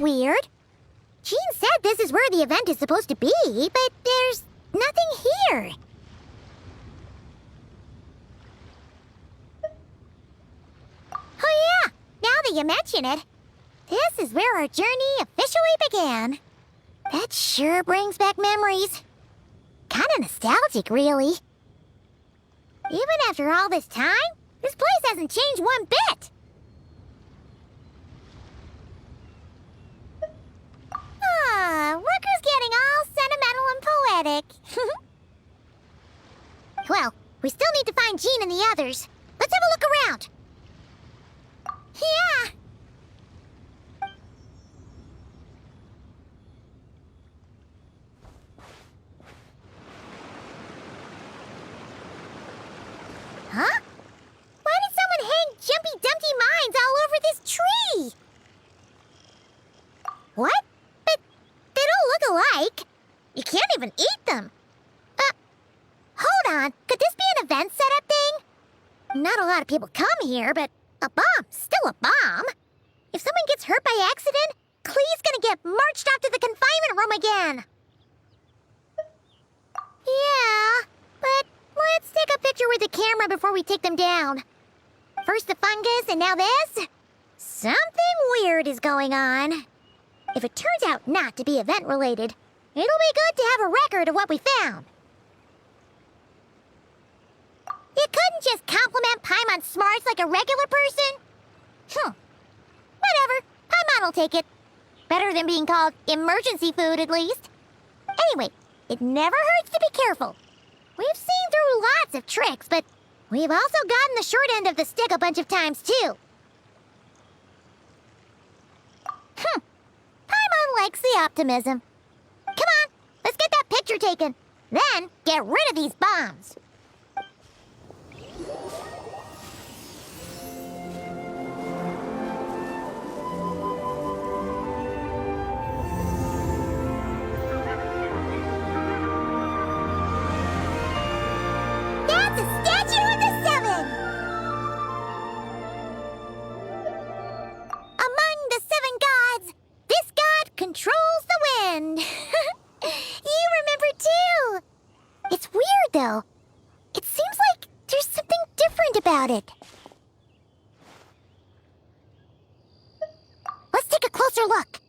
weird. Jean said this is where the event is supposed to be, but there's nothing here. Oh yeah, now that you mention it, this is where our journey officially began. That sure brings back memories. Kinda nostalgic, really. Even after all this time, this place hasn't changed one bit. Look who's getting all sentimental and poetic. Well, we still need to find Jean and the others. Let's have a look around. Yeah. Huh? Why did someone hang Jumpy Dumpty mines all over this tree? What? But they don't look alike. You can't even eat them. Hold on. Could this be an event setup thing? Not a lot of people come here, but a bomb's still a bomb. If someone gets hurt by accident, Clee's gonna get marched off to the confinement room again. Yeah, but let's take a picture with the camera before we take them down. First the fungus, and now this? Something weird is going on. If it turns out not to be event-related, it'll be good to have a record of what we found. You couldn't just compliment Paimon's smarts like a regular person? Whatever. Paimon will take it. Better than being called emergency food, at least. Anyway, it never hurts to be careful. We've seen through lots of tricks, but we've also gotten the short end of the stick a bunch of times, too. Paimon likes the optimism. Come on, let's get that picture taken. Then, get rid of these bombs. That's a statue of the Seven! Among the seven gods, this god controls the wind. You remember too. It's weird though. It seems like there's something different about it. Let's take a closer look.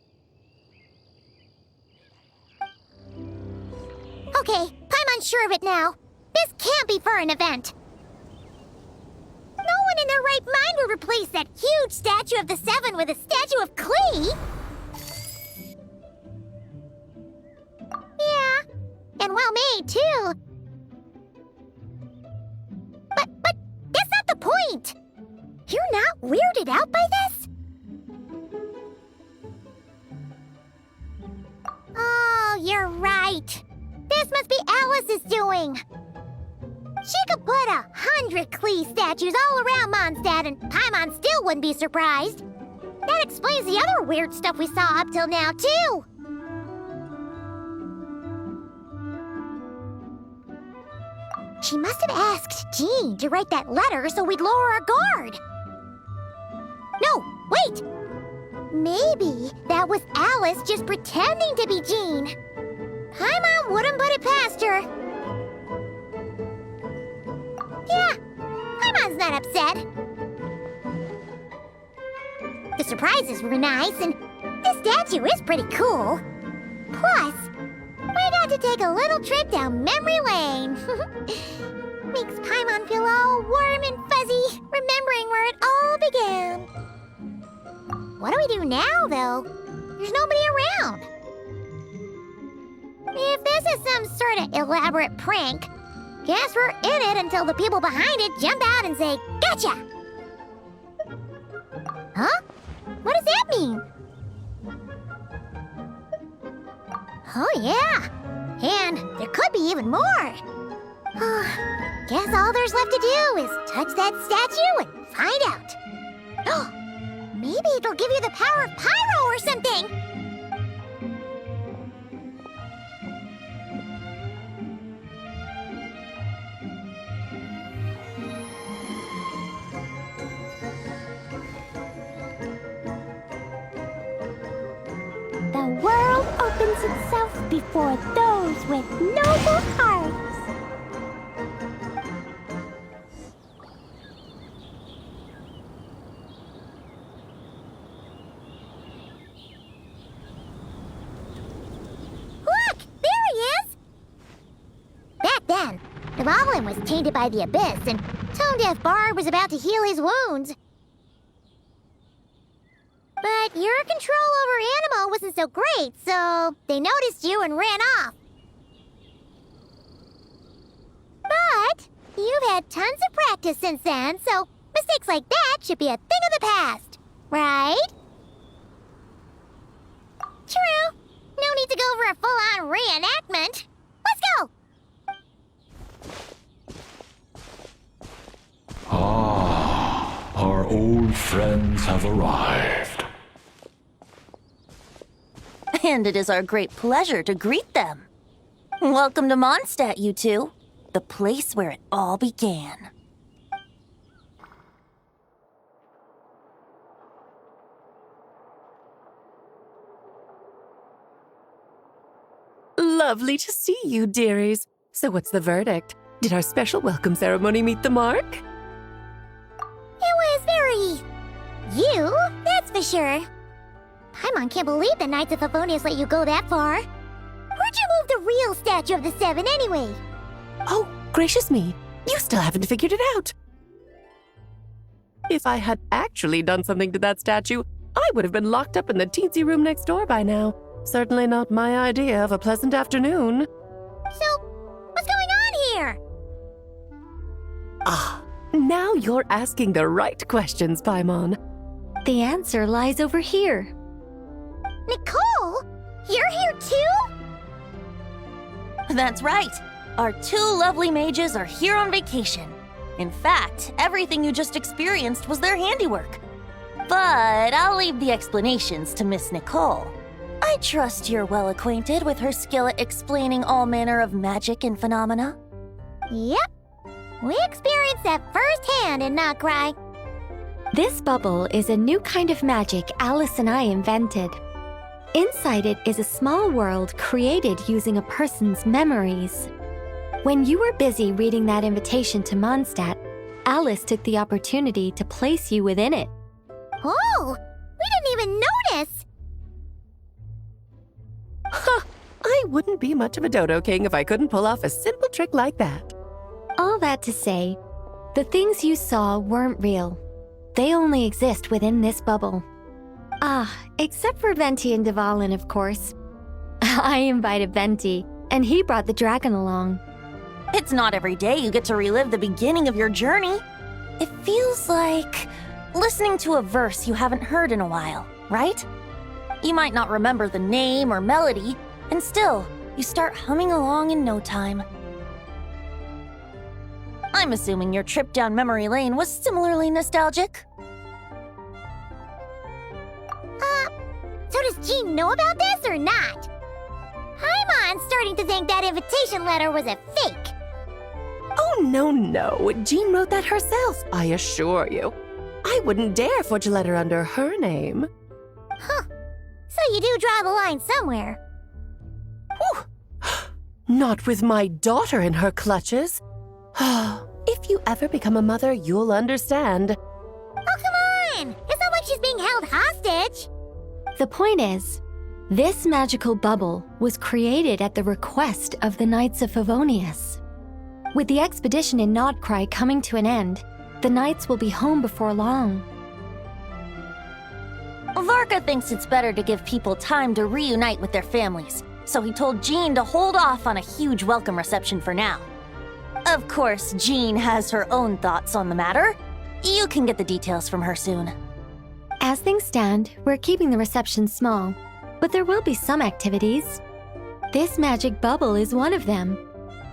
Okay, Paimon's sure of it now. This can't be for an event. No one in their right mind would replace that huge statue of the Seven with a statue of Klee. Yeah, and well made, too. But that's not the point. You're not weirded out by this? Oh, you're right. This must be Alice's doing. She could put 100 Klee statues all around Mondstadt and Paimon still wouldn't be surprised. That explains the other weird stuff we saw up till now, too. She must have asked Jean to write that letter so we'd lower our guard. No, wait! Maybe that was Alice just pretending to be Jean. Paimon wouldn't put it past her. Yeah, Paimon's not upset. The surprises were nice, and this statue is pretty cool. Plus, we got to take a little trip down memory lane. Makes Paimon feel all warm and fuzzy, remembering where it all began. What do we do now, though? There's nobody around. If this is some sort of elaborate prank, guess we're in it until the people behind it jump out and say, "Gotcha!" Huh? What does that mean? Oh, yeah. And there could be even more. Guess all there's left to do is touch that statue and find out. Maybe it'll give you the power of pyro or something. opens itself before those with noble hearts. Look! There he is! Back then, the goblin was tainted by the abyss, and Tone-Deaf Bard was about to heal his wounds. But your control over Animo wasn't so great, so they noticed you and ran off. But you've had tons of practice since then, so mistakes like that should be a thing of the past, right? True. No need to go for a full-on reenactment. Let's go! Ah, our old friends have arrived. And it is our great pleasure to greet them. Welcome to Mondstadt, you two. The place where it all began. Lovely to see you, dearies. So what's the verdict? Did our special welcome ceremony meet the mark? It was very... you, that's for sure. Paimon can't believe the Knights of Favonius let you go that far. Where'd you move the real statue of the Seven anyway? Oh, gracious me. You still haven't figured it out. If I had actually done something to that statue, I would have been locked up in the teensy room next door by now. Certainly not my idea of a pleasant afternoon. So, what's going on here? Ah, now you're asking the right questions, Paimon. The answer lies over here. Nicole? You're here too? That's right. Our two lovely mages are here on vacation. In fact, everything you just experienced was their handiwork. But I'll leave the explanations to Miss Nicole. I trust you're well acquainted with her skill at explaining all manner of magic and phenomena. Yep. We experienced that firsthand in Notcry. This bubble is a new kind of magic Alice and I invented. Inside it is a small world created using a person's memories. When you were busy reading that invitation to Mondstadt, Alice took the opportunity to place you within it. Oh, we didn't even notice! Ha! I wouldn't be much of a Dodo King if I couldn't pull off a simple trick like that. All that to say, the things you saw weren't real. They only exist within this bubble. Ah, except for Venti and Dvalin, of course. I invited Venti, and he brought the dragon along. It's not every day you get to relive the beginning of your journey. It feels like listening to a verse you haven't heard in a while, right? You might not remember the name or melody, and still, you start humming along in no time. I'm assuming your trip down memory lane was similarly nostalgic. So does Jean know about this or not? Paimon's starting to think that invitation letter was a fake. Oh, no. Jean wrote that herself, I assure you. I wouldn't dare forge a letter under her name. Huh. So you do draw the line somewhere. Whew. Not with my daughter in her clutches. If you ever become a mother, you'll understand. Oh, come on! It's not like she's being held hostage. The point is, this magical bubble was created at the request of the Knights of Favonius. With the expedition in Notcry coming to an end, the Knights will be home before long. Varka thinks it's better to give people time to reunite with their families, so he told Jean to hold off on a huge welcome reception for now. Of course, Jean has her own thoughts on the matter. You can get the details from her soon. As things stand, we're keeping the reception small, but there will be some activities. This magic bubble is one of them.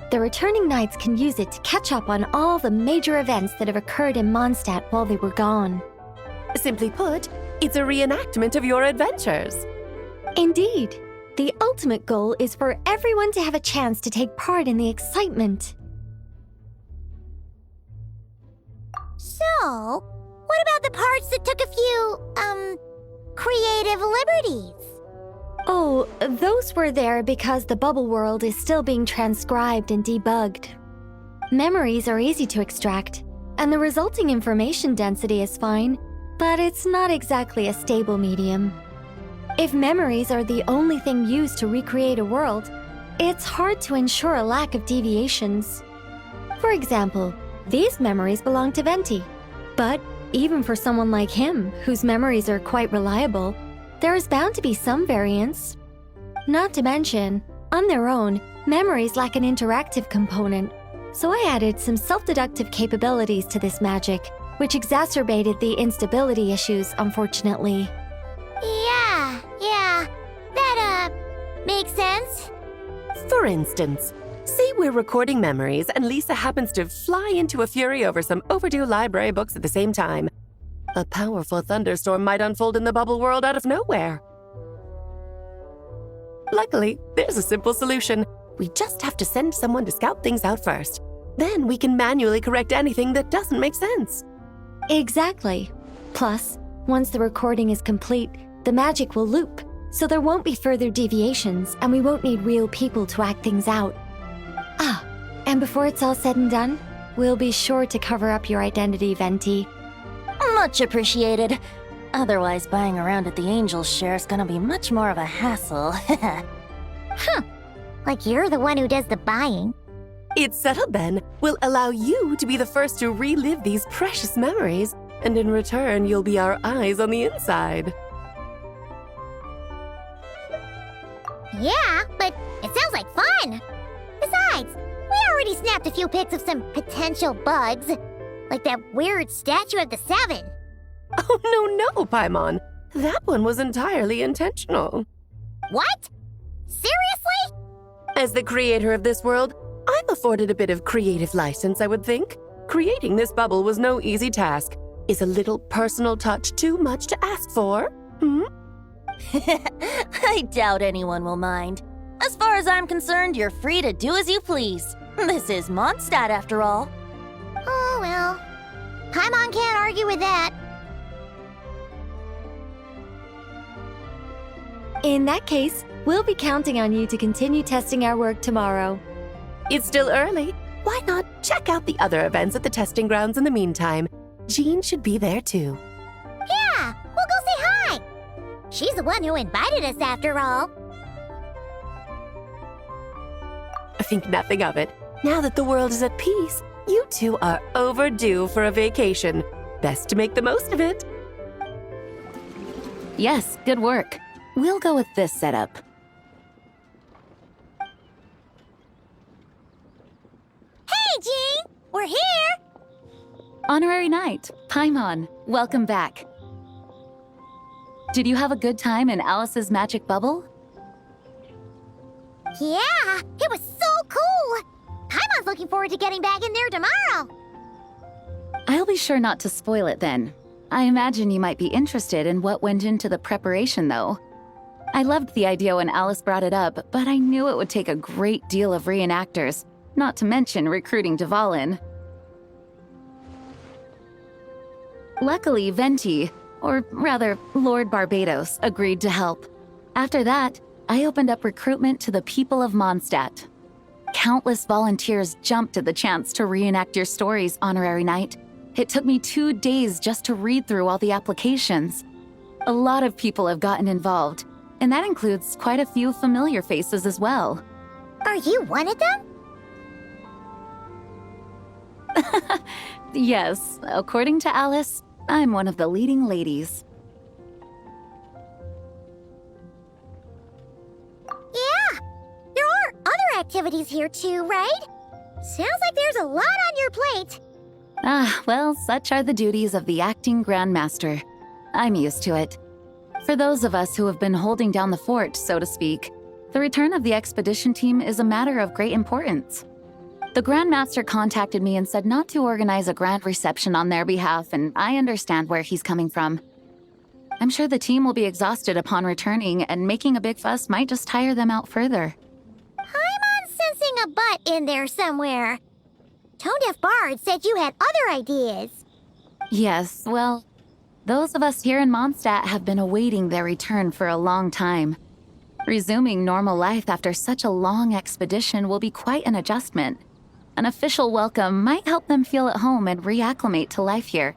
The returning knights can use it to catch up on all the major events that have occurred in Mondstadt while they were gone. Simply put, it's a reenactment of your adventures. Indeed. The ultimate goal is for everyone to have a chance to take part in the excitement. So, what about the parts that took a few, creative liberties? Oh, those were there because the bubble world is still being transcribed and debugged. Memories are easy to extract, and the resulting information density is fine, but it's not exactly a stable medium. If memories are the only thing used to recreate a world, it's hard to ensure a lack of deviations. For example, these memories belong to Venti, but even for someone like him, whose memories are quite reliable, there is bound to be some variance. Not to mention, on their own, memories lack an interactive component, so I added some self-deductive capabilities to this magic, which exacerbated the instability issues, unfortunately. Yeah, that, makes sense. For instance, say we're recording memories and Lisa happens to fly into a fury over some overdue library books at the same time. A powerful thunderstorm might unfold in the bubble world out of nowhere. Luckily, there's a simple solution. We just have to send someone to scout things out first. Then we can manually correct anything that doesn't make sense. Exactly. Plus, once the recording is complete, the magic will loop, so there won't be further deviations and we won't need real people to act things out. Ah, and before it's all said and done, we'll be sure to cover up your identity, Venti. Much appreciated. Otherwise, buying around at the Angels share is gonna be much more of a hassle. Like you're the one who does the buying. It's settled then. We'll allow you to be the first to relive these precious memories, and in return, you'll be our eyes on the inside. Yeah, but it sounds like fun. Besides, we already snapped a few pics of some potential bugs, like that weird statue of the Seven. Oh, no, Paimon. That one was entirely intentional. What? Seriously? As the creator of this world, I'm afforded a bit of creative license, I would think. Creating this bubble was no easy task. Is a little personal touch too much to ask for? I doubt anyone will mind. As far as I'm concerned, you're free to do as you please. This is Mondstadt, after all. Oh, well. Paimon can't argue with that. In that case, we'll be counting on you to continue testing our work tomorrow. It's still early. Why not check out the other events at the testing grounds in the meantime? Jean should be there too. Yeah, we'll go say hi. She's the one who invited us, after all. Think nothing of it. Now that the world is at peace, you two are overdue for a vacation. Best to make the most of it. Yes, good work. We'll go with this setup. Hey, Jean! We're here! Honorary Knight, Paimon, welcome back. Did you have a good time in Alice's magic bubble? Yeah, it was so cool! Paimon's looking forward to getting back in there tomorrow. I'll be sure not to spoil it then. I imagine you might be interested in what went into the preparation, though. I loved the idea when Alice brought it up, but I knew it would take a great deal of reenactors, not to mention recruiting Dvalin. Luckily, Venti, or rather, Lord Barbados, agreed to help. After that, I opened up recruitment to the people of Mondstadt. Countless volunteers jumped at the chance to reenact your stories, Honorary Knight. It took me 2 days just to read through all the applications. A lot of people have gotten involved, and that includes quite a few familiar faces as well. Are you one of them? Yes, according to Alice, I'm one of the leading ladies. Yeah, there are other activities here too, right? Sounds like there's a lot on your plate. Well, such are the duties of the acting Grandmaster. I'm used to it. For those of us who have been holding down the fort, so to speak, the return of the expedition team is a matter of great importance. The Grandmaster contacted me and said not to organize a grand reception on their behalf, and I understand where he's coming from. I'm sure the team will be exhausted upon returning, and making a big fuss might just tire them out further. I'm sensing a butt in there somewhere. Tone Deaf Bard said you had other ideas. Yes, well, those of us here in Mondstadt have been awaiting their return for a long time. Resuming normal life after such a long expedition will be quite an adjustment. An official welcome might help them feel at home and reacclimate to life here.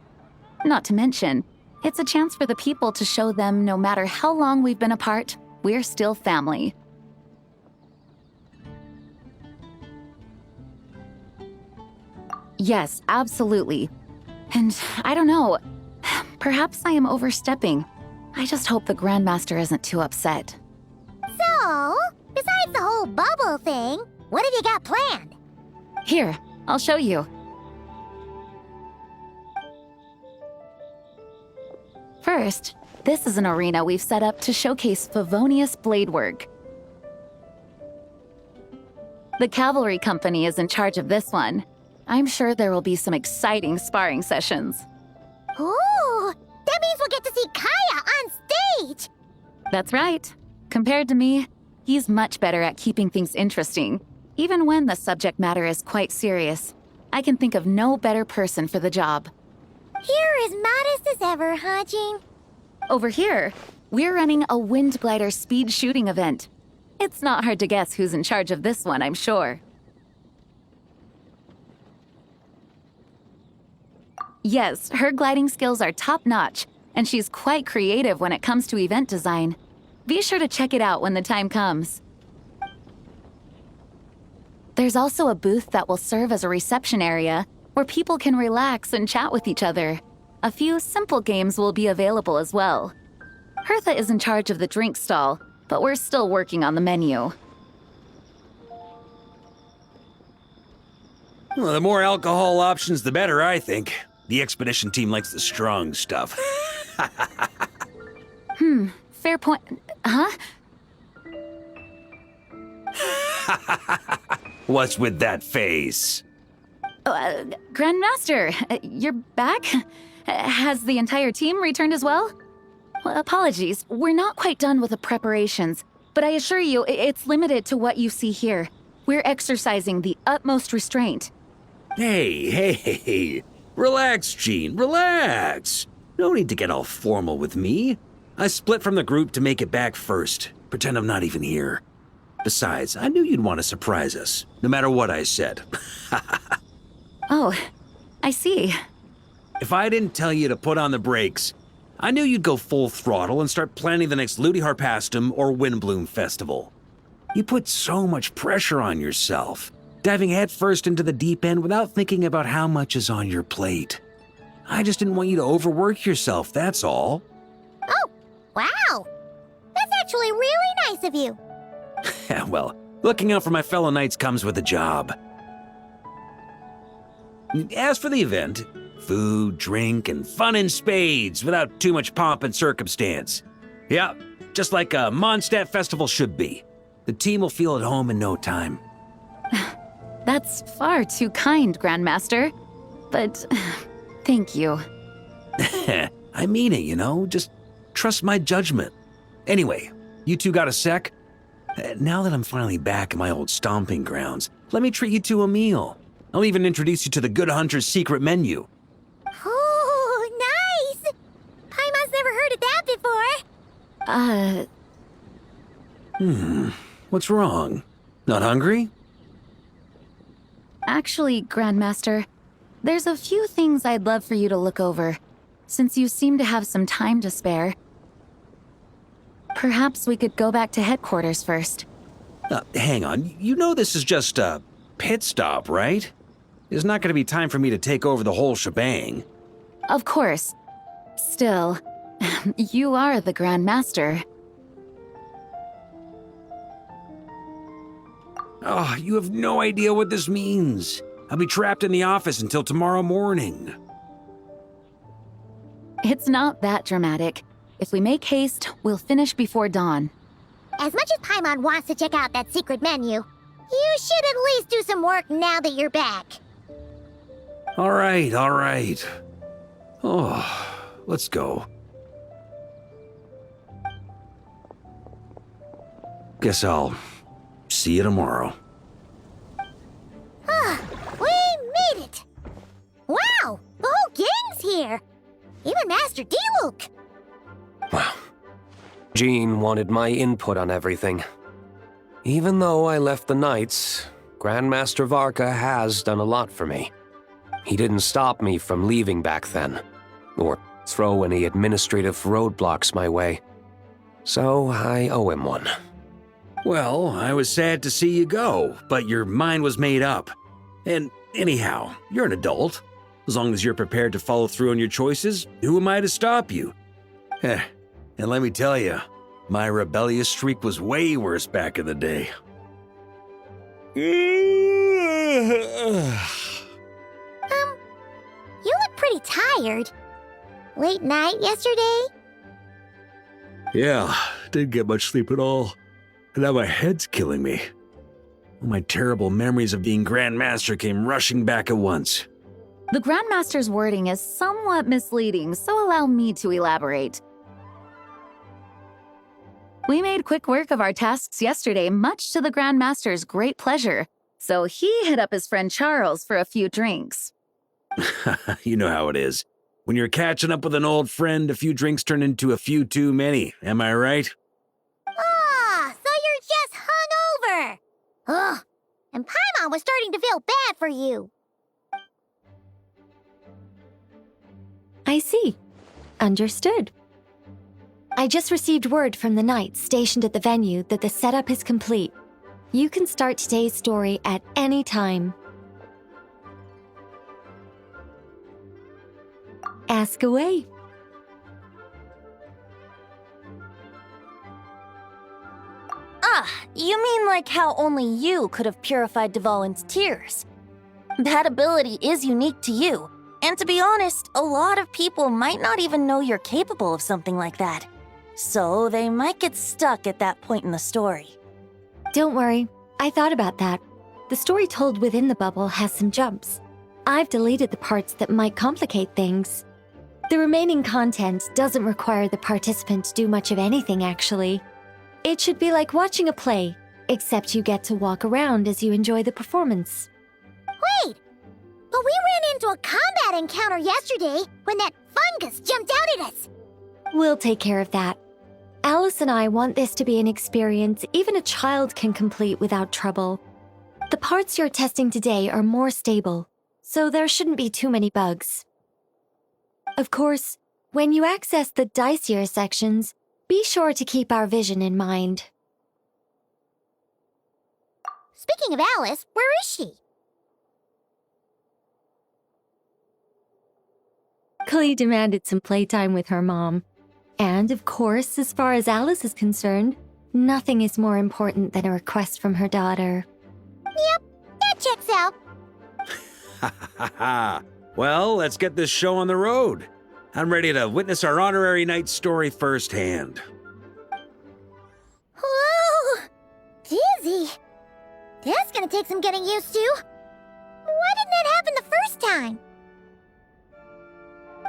Not to mention, it's a chance for the people to show them no matter how long we've been apart, we're still family. Yes, absolutely. And I don't know, perhaps I am overstepping. I just hope the Grandmaster isn't too upset. So, besides the whole bubble thing, what have you got planned? Here, I'll show you. First, this is an arena we've set up to showcase Favonius blade work. The cavalry company is in charge of this one. I'm sure there will be some exciting sparring sessions. Ooh, that means we'll get to see Kaya on stage! That's right. Compared to me, he's much better at keeping things interesting, even when the subject matter is quite serious. I can think of no better person for the job. You're as modest as ever, huh, Jean? Over here, we're running a wind glider speed shooting event. It's not hard to guess who's in charge of this one, I'm sure. Yes, her gliding skills are top-notch, and she's quite creative when it comes to event design. Be sure to check it out when the time comes. There's also a booth that will serve as a reception area where people can relax and chat with each other. A few simple games will be available as well. Hertha is in charge of the drink stall, but we're still working on the menu. Well, the more alcohol options, the better, I think. The expedition team likes the strong stuff. Fair point. Huh? What's with that face? Grandmaster, you're back? Has the entire team returned as well? Well, apologies, we're not quite done with the preparations, but I assure you, it's limited to what you see here. We're exercising the utmost restraint. Hey. Relax, Jean, relax. No need to get all formal with me. I split from the group to make it back first. Pretend I'm not even here. Besides, I knew you'd want to surprise us, no matter what I said. Oh, I see. If I didn't tell you to put on the brakes, I knew you'd go full throttle and start planning the next Ludi Harpastum or Windbloom Festival. You put so much pressure on yourself, diving headfirst into the deep end without thinking about how much is on your plate. I just didn't want you to overwork yourself, that's all. Oh, wow! That's actually really nice of you. Well, looking out for my fellow knights comes with a job. As for the event, food, drink, and fun in spades without too much pomp and circumstance. Yeah, just like a Mondstadt festival should be. The team will feel at home in no time. That's far too kind, Grandmaster. But thank you. I mean it, you know? Just trust my judgment. Anyway, you two got a sec? Now that I'm finally back in my old stomping grounds, let me treat you to a meal. I'll even introduce you to the Good Hunter's secret menu. Oh, nice! Paimon's never heard of that before. What's wrong? Not hungry? Actually, Grandmaster, there's a few things I'd love for you to look over, since you seem to have some time to spare. Perhaps we could go back to headquarters first. Hang on, you know this is just a pit stop, right? There's not going to be time for me to take over the whole shebang. Of course. Still, you are the Grandmaster. Oh, you have no idea what this means. I'll be trapped in the office until tomorrow morning. It's not that dramatic. If we make haste, we'll finish before dawn. As much as Paimon wants to check out that secret menu, you should at least do some work now that you're back. All right. Oh, let's go. Guess I'll see you tomorrow. We made it! Wow, the whole gang's here! Even Master Diluc! Wow. Jean wanted my input on everything. Even though I left the Knights, Grandmaster Varka has done a lot for me. He didn't stop me from leaving back then, or throw any administrative roadblocks my way. So I owe him one. Well, I was sad to see you go, but your mind was made up. And anyhow, you're an adult. As long as you're prepared to follow through on your choices, who am I to stop you? And let me tell you, my rebellious streak was way worse back in the day. You look pretty tired. Late night yesterday? Yeah, didn't get much sleep at all. And now my head's killing me. All my terrible memories of being Grandmaster came rushing back at once. The Grandmaster's wording is somewhat misleading, so allow me to elaborate. We made quick work of our tasks yesterday, much to the Grandmaster's great pleasure, so he hit up his friend Charles for a few drinks. You know how it is. When you're catching up with an old friend, a few drinks turn into a few too many, am I right? Ah, so you're just hungover. Ugh, and Paimon was starting to feel bad for you. I see. Understood. I just received word from the Knights stationed at the venue that the setup is complete. You can start today's story at any time. Ask away. Ah, you mean like how only you could have purified Dvalin's tears? That ability is unique to you, and to be honest, a lot of people might not even know you're capable of something like that. So they might get stuck at that point in the story. Don't worry, I thought about that. The story told within the bubble has some jumps. I've deleted the parts that might complicate things. The remaining content doesn't require the participant to do much of anything, actually. It should be like watching a play, except you get to walk around as you enjoy the performance. Wait, but we ran into a combat encounter yesterday when that fungus jumped out at us. We'll take care of that. Alice and I want this to be an experience even a child can complete without trouble. The parts you're testing today are more stable, so there shouldn't be too many bugs. Of course, when you access the dicier sections, be sure to keep our vision in mind. Speaking of Alice, where is she? Klee demanded some playtime with her mom. And, of course, as far as Alice is concerned, nothing is more important than a request from her daughter. Yep, that checks out. Ha ha ha! Well, let's get this show on the road. I'm ready to witness our honorary knight story firsthand. Whoa! Dizzy. That's gonna take some getting used to. Why didn't that happen the first time?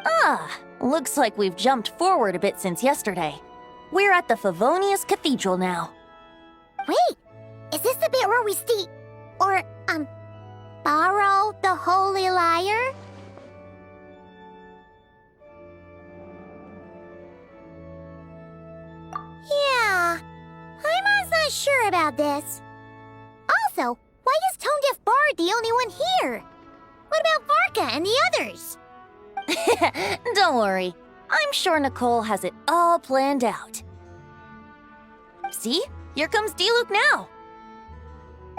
Ah, looks like we've jumped forward a bit since yesterday. We're at the Favonius Cathedral now. Wait, is this the bit where we steal... or, borrow the Holy Lyre? Yeah, I'm not sure about this. Also, why is Tone Deaf Bard the only one here? What about Varka and the others? Don't worry, I'm sure Nicole has it all planned out. See? Here comes Diluc now.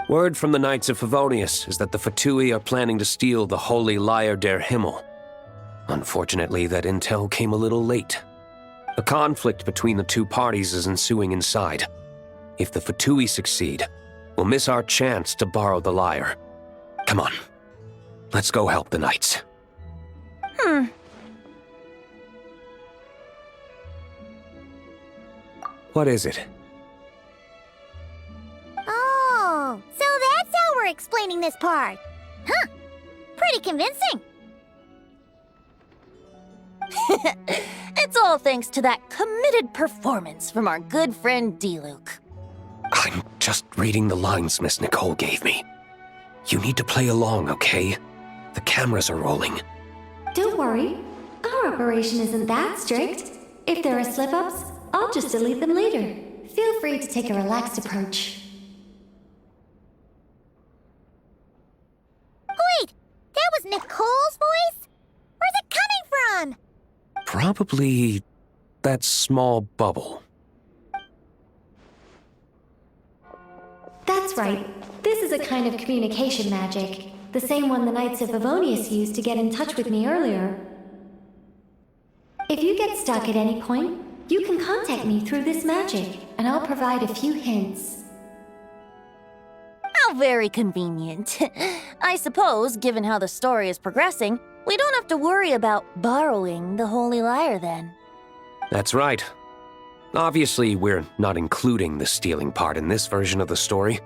Word from the Knights of Favonius is that the Fatui are planning to steal the Holy Lyre der Himmel. Unfortunately, that intel came a little late. A conflict between the two parties is ensuing inside. If the Fatui succeed, we'll miss our chance to borrow the lyre. Come on, let's go help the Knights. What is it? Oh, so that's how we're explaining this part. Huh, pretty convincing. It's all thanks to that committed performance from our good friend Diluc. I'm just reading the lines Miss Nicole gave me. You need to play along, okay? The cameras are rolling. Don't worry, our operation isn't that strict. If there are slip-ups, I'll just delete them later. Feel free to take a relaxed approach. Wait, that was Nicole's voice? Where's it coming from? Probably that small bubble. That's right. This is a kind of communication magic. The same one the Knights of Favonius used to get in touch with me earlier. If you get stuck at any point, you can contact me through this magic, and I'll provide a few hints. How very convenient. I suppose, given how the story is progressing, we don't have to worry about borrowing the Holy Lyre then. That's right. Obviously, we're not including the stealing part in this version of the story.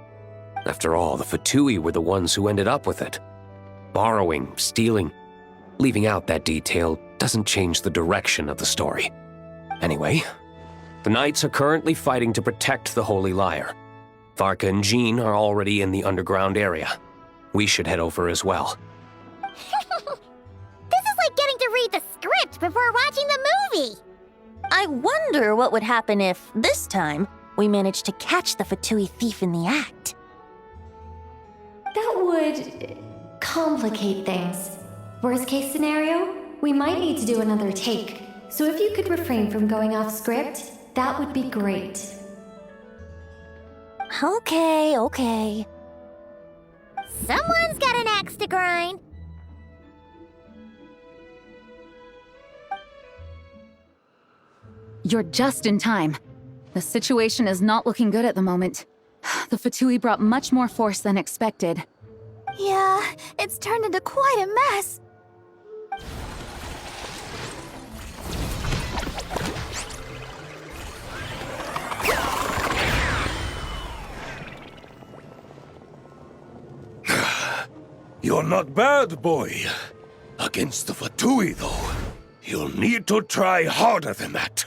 After all, the Fatui were the ones who ended up with it. Borrowing, stealing, leaving out that detail doesn't change the direction of the story. Anyway, the Knights are currently fighting to protect the Holy Lyre. Varka and Jean are already in the underground area. We should head over as well. This is like getting to read the script before watching the movie. I wonder what would happen if, this time, we managed to catch the Fatui thief in the act. That would complicate things. Worst case scenario, we might need to do another take. So if you could refrain from going off script, that would be great. Okay. Someone's got an axe to grind. You're just in time. The situation is not looking good at the moment. The Fatui brought much more force than expected. Yeah, it's turned into quite a mess. You're not bad, boy. Against the Fatui, though, you'll need to try harder than that.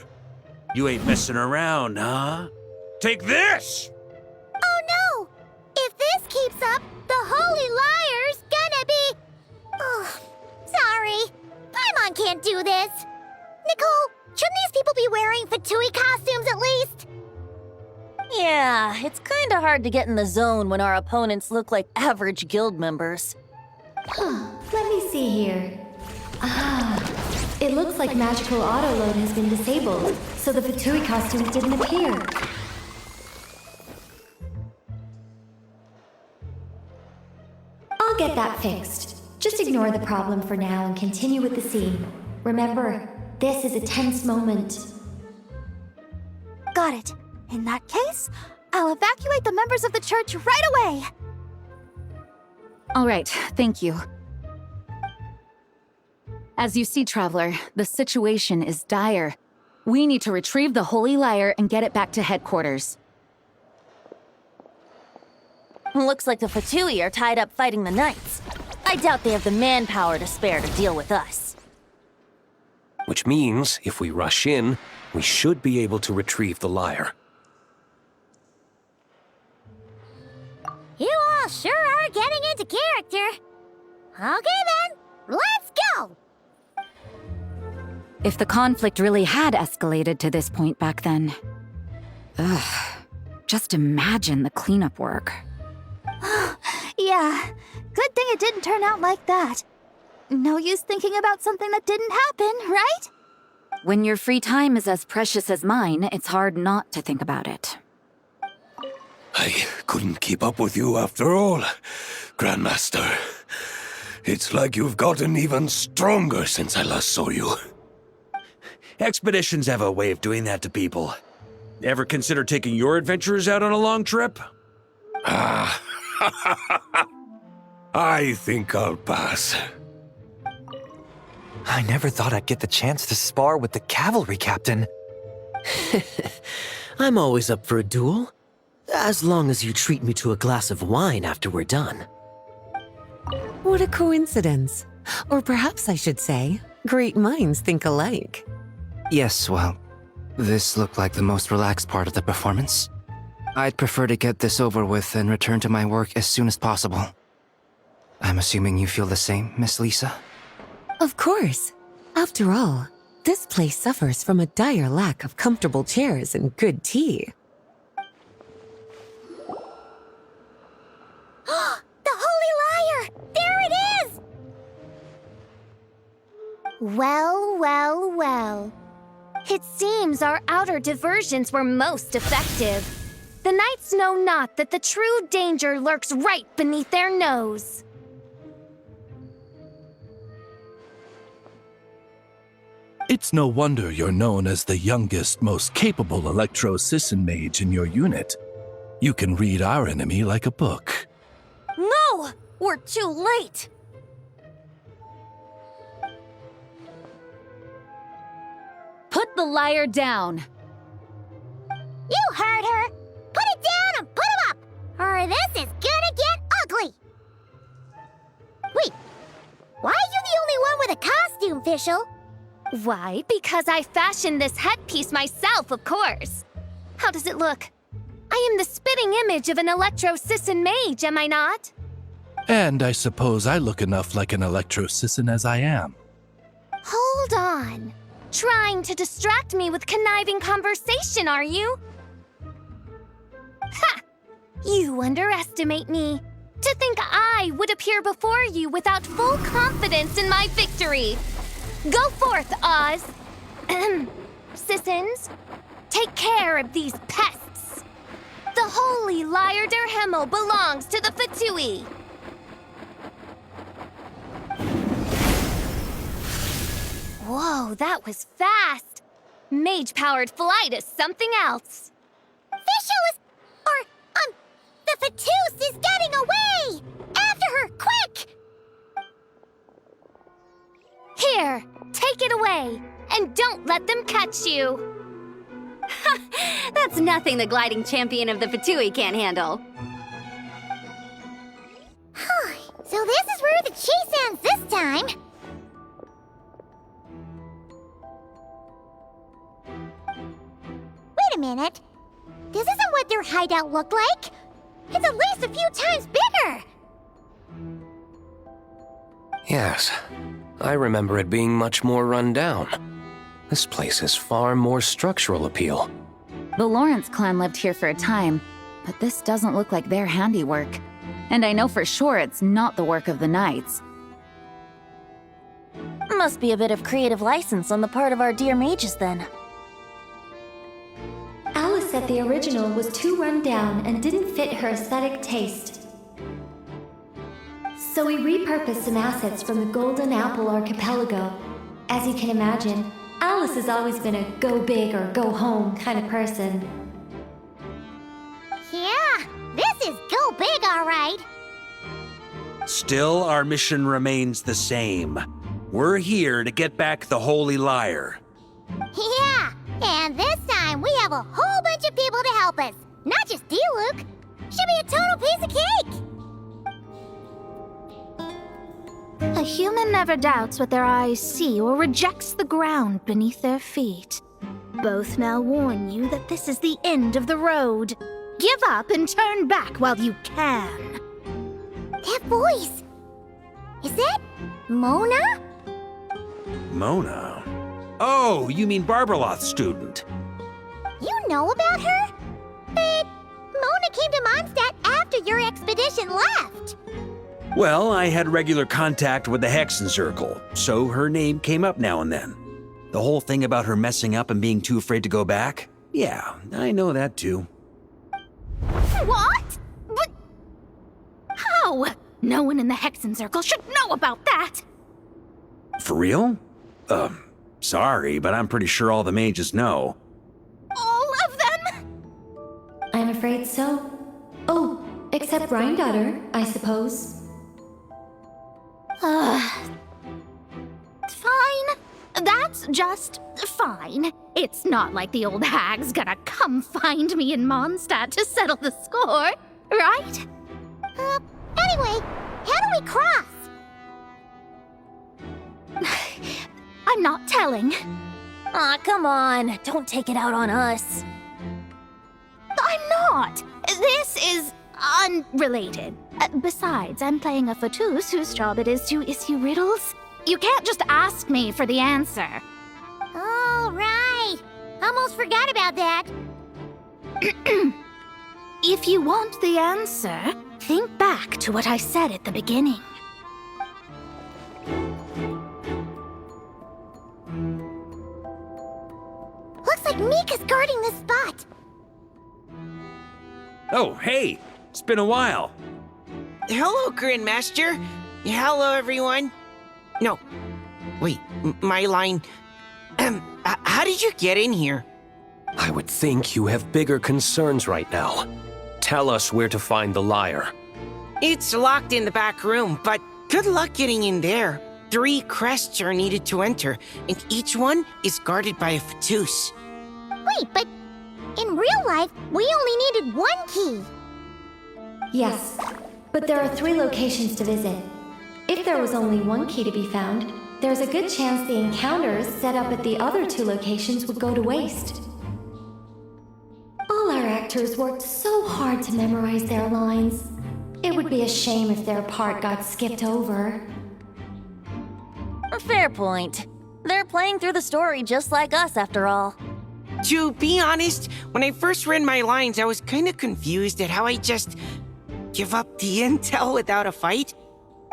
You ain't messing around, huh? Take this! Oh no! If this keeps up, the Holy Lyre's gonna be... Oh, sorry. Paimon can't do this. Nicole, shouldn't these people be wearing Fatui costumes at least? Yeah, it's kinda hard to get in the zone when our opponents look like average guild members. Let me see here. It looks like magical autoload has been disabled, so the Fatui costumes didn't appear. I'll get that fixed. Just ignore the problem for now and continue with the scene. Remember, this is a tense moment. Got it. In that case, I'll evacuate the members of the church right away. All right, thank you. As you see, Traveler, the situation is dire. We need to retrieve the Holy Lyre and get it back to headquarters. Looks like the Fatui are tied up fighting the Knights. I doubt they have the manpower to spare to deal with us. Which means, if we rush in, we should be able to retrieve the lyre. You all sure are getting into character. Okay then, let's go! If the conflict really had escalated to this point back then... just imagine the cleanup work. Yeah, good thing it didn't turn out like that. No use thinking about something that didn't happen, right? When your free time is as precious as mine, it's hard not to think about it. I couldn't keep up with you after all, Grandmaster. It's like you've gotten even stronger since I last saw you. Expeditions have a way of doing that to people. Ever consider taking your adventurers out on a long trip? I think I'll pass. I never thought I'd get the chance to spar with the cavalry captain. I'm always up for a duel, as long as you treat me to a glass of wine after we're done. What a coincidence. Or perhaps I should say, great minds think alike. Yes, well, this looked like the most relaxed part of the performance. I'd prefer to get this over with and return to my work as soon as possible. I'm assuming you feel the same, Miss Lisa? Of course. After all, This place suffers from a dire lack of comfortable chairs and good tea. The Holy Liar! There it is! Well, well, well. It seems our outer diversions were most effective. The knights know not that the true danger lurks right beneath their nose. It's no wonder you're known as the youngest, most capable Electro-Sisson mage in your unit. You can read our enemy like a book. No! We're too late! Put the liar down. You heard her! Put it down and put him up! Or this is gonna get ugly! Wait, why are you the only one with a costume, Fischl? Why, because I fashioned this headpiece myself, of course. How does it look? I am the spitting image of an Electro-Sisson mage, am I not? And I suppose I look enough like an Electro-Sisson as I am. Hold on. Trying to distract me with conniving conversation, are you? Ha! You underestimate me. To think I would appear before you without full confidence in my victory. Go forth, Oz. Sissons, take care of these pests. The holy Liar der Himmel belongs to the Fatui. Whoa, that was fast. Mage-powered flight is something else. Fischl is... the Fatus is getting away! After her, quick! Here, take it away, and don't let them catch you. That's nothing the gliding champion of the Fatui can't handle. So this is where the chase ends this time. Wait a minute. This isn't what their hideout looked like. It's at least a few times bigger. Yes, I remember it being much more run down. This place has far more structural appeal. The Lawrence clan lived here for a time, but this doesn't look like their handiwork. And I know for sure it's not the work of the knights. Must be a bit of creative license on the part of our dear mages, then. Alice said the original was too run down and didn't fit her aesthetic taste. So we repurposed some assets from the Golden Apple Archipelago. As you can imagine, Alice has always been a go big or go home kind of person. Yeah, this is go big, all right. Still, our mission remains the same. We're here to get back the Holy Liar. Yeah, and this time we have a whole bunch of people to help us. Not just you, Luke. Should be a total piece of cake. A human never doubts what their eyes see or rejects the ground beneath their feet. Both now warn you that this is the end of the road. Give up and turn back while you can. That voice. Is that Mona? Mona? Oh, you mean Barbarloth's student. You know about her? But Mona came to Mondstadt after your expedition left. Well, I had regular contact with the Hexen Circle, so her name came up now and then. The whole thing about her messing up and being too afraid to go back? Yeah, I know that too. What? But... how? No one in the Hexen Circle should know about that! For real? Sorry, but I'm pretty sure all the mages know. All of them? I'm afraid so. Oh, except Rhindaughter, I suppose. Fine. That's just fine. It's not like the old hag's gonna come find me in Mondstadt to settle the score, right? Anyway, how do we cross? I'm not telling. Aw, come on. Don't take it out on us. I'm not. This is unrelated. Besides, I'm playing a Fatus whose job it is to issue riddles. You can't just ask me for the answer. Oh, Almost forgot about that. If you want the answer, think back to what I said at the beginning. Looks like Mika's guarding this spot. Oh, hey! It's been a while. Hello, Grandmaster. Hello, everyone. No. Wait, my line... how did you get in here? I would think you have bigger concerns right now. Tell us where to find the lyre. It's locked in the back room, but good luck getting in there. 3 crests are needed to enter, and each one is guarded by a Fatus. Wait, but in real life, we only needed 1 key. Yes, but there are 3 locations to visit. If there was only 1 key to be found, there's a good chance the encounters set up at the other 2 locations would go to waste. All our actors worked so hard to memorize their lines. It would be a shame if their part got skipped over. Fair point. They're playing through the story just like us, after all. To be honest, when I first read my lines, I was kind of confused at how I just give up the intel without a fight.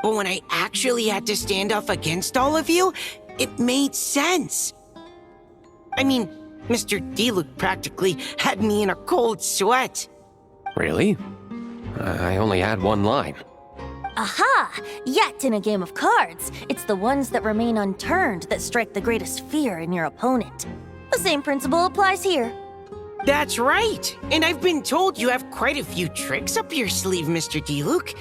But when I actually had to stand up against all of you, it made sense. I mean, Mr. Diluc practically had me in a cold sweat. Really? I only had 1 line. Aha! Yet in a game of cards, it's the ones that remain unturned that strike the greatest fear in your opponent. The same principle applies here. That's right! And I've been told you have quite a few tricks up your sleeve, Mr. Diluc.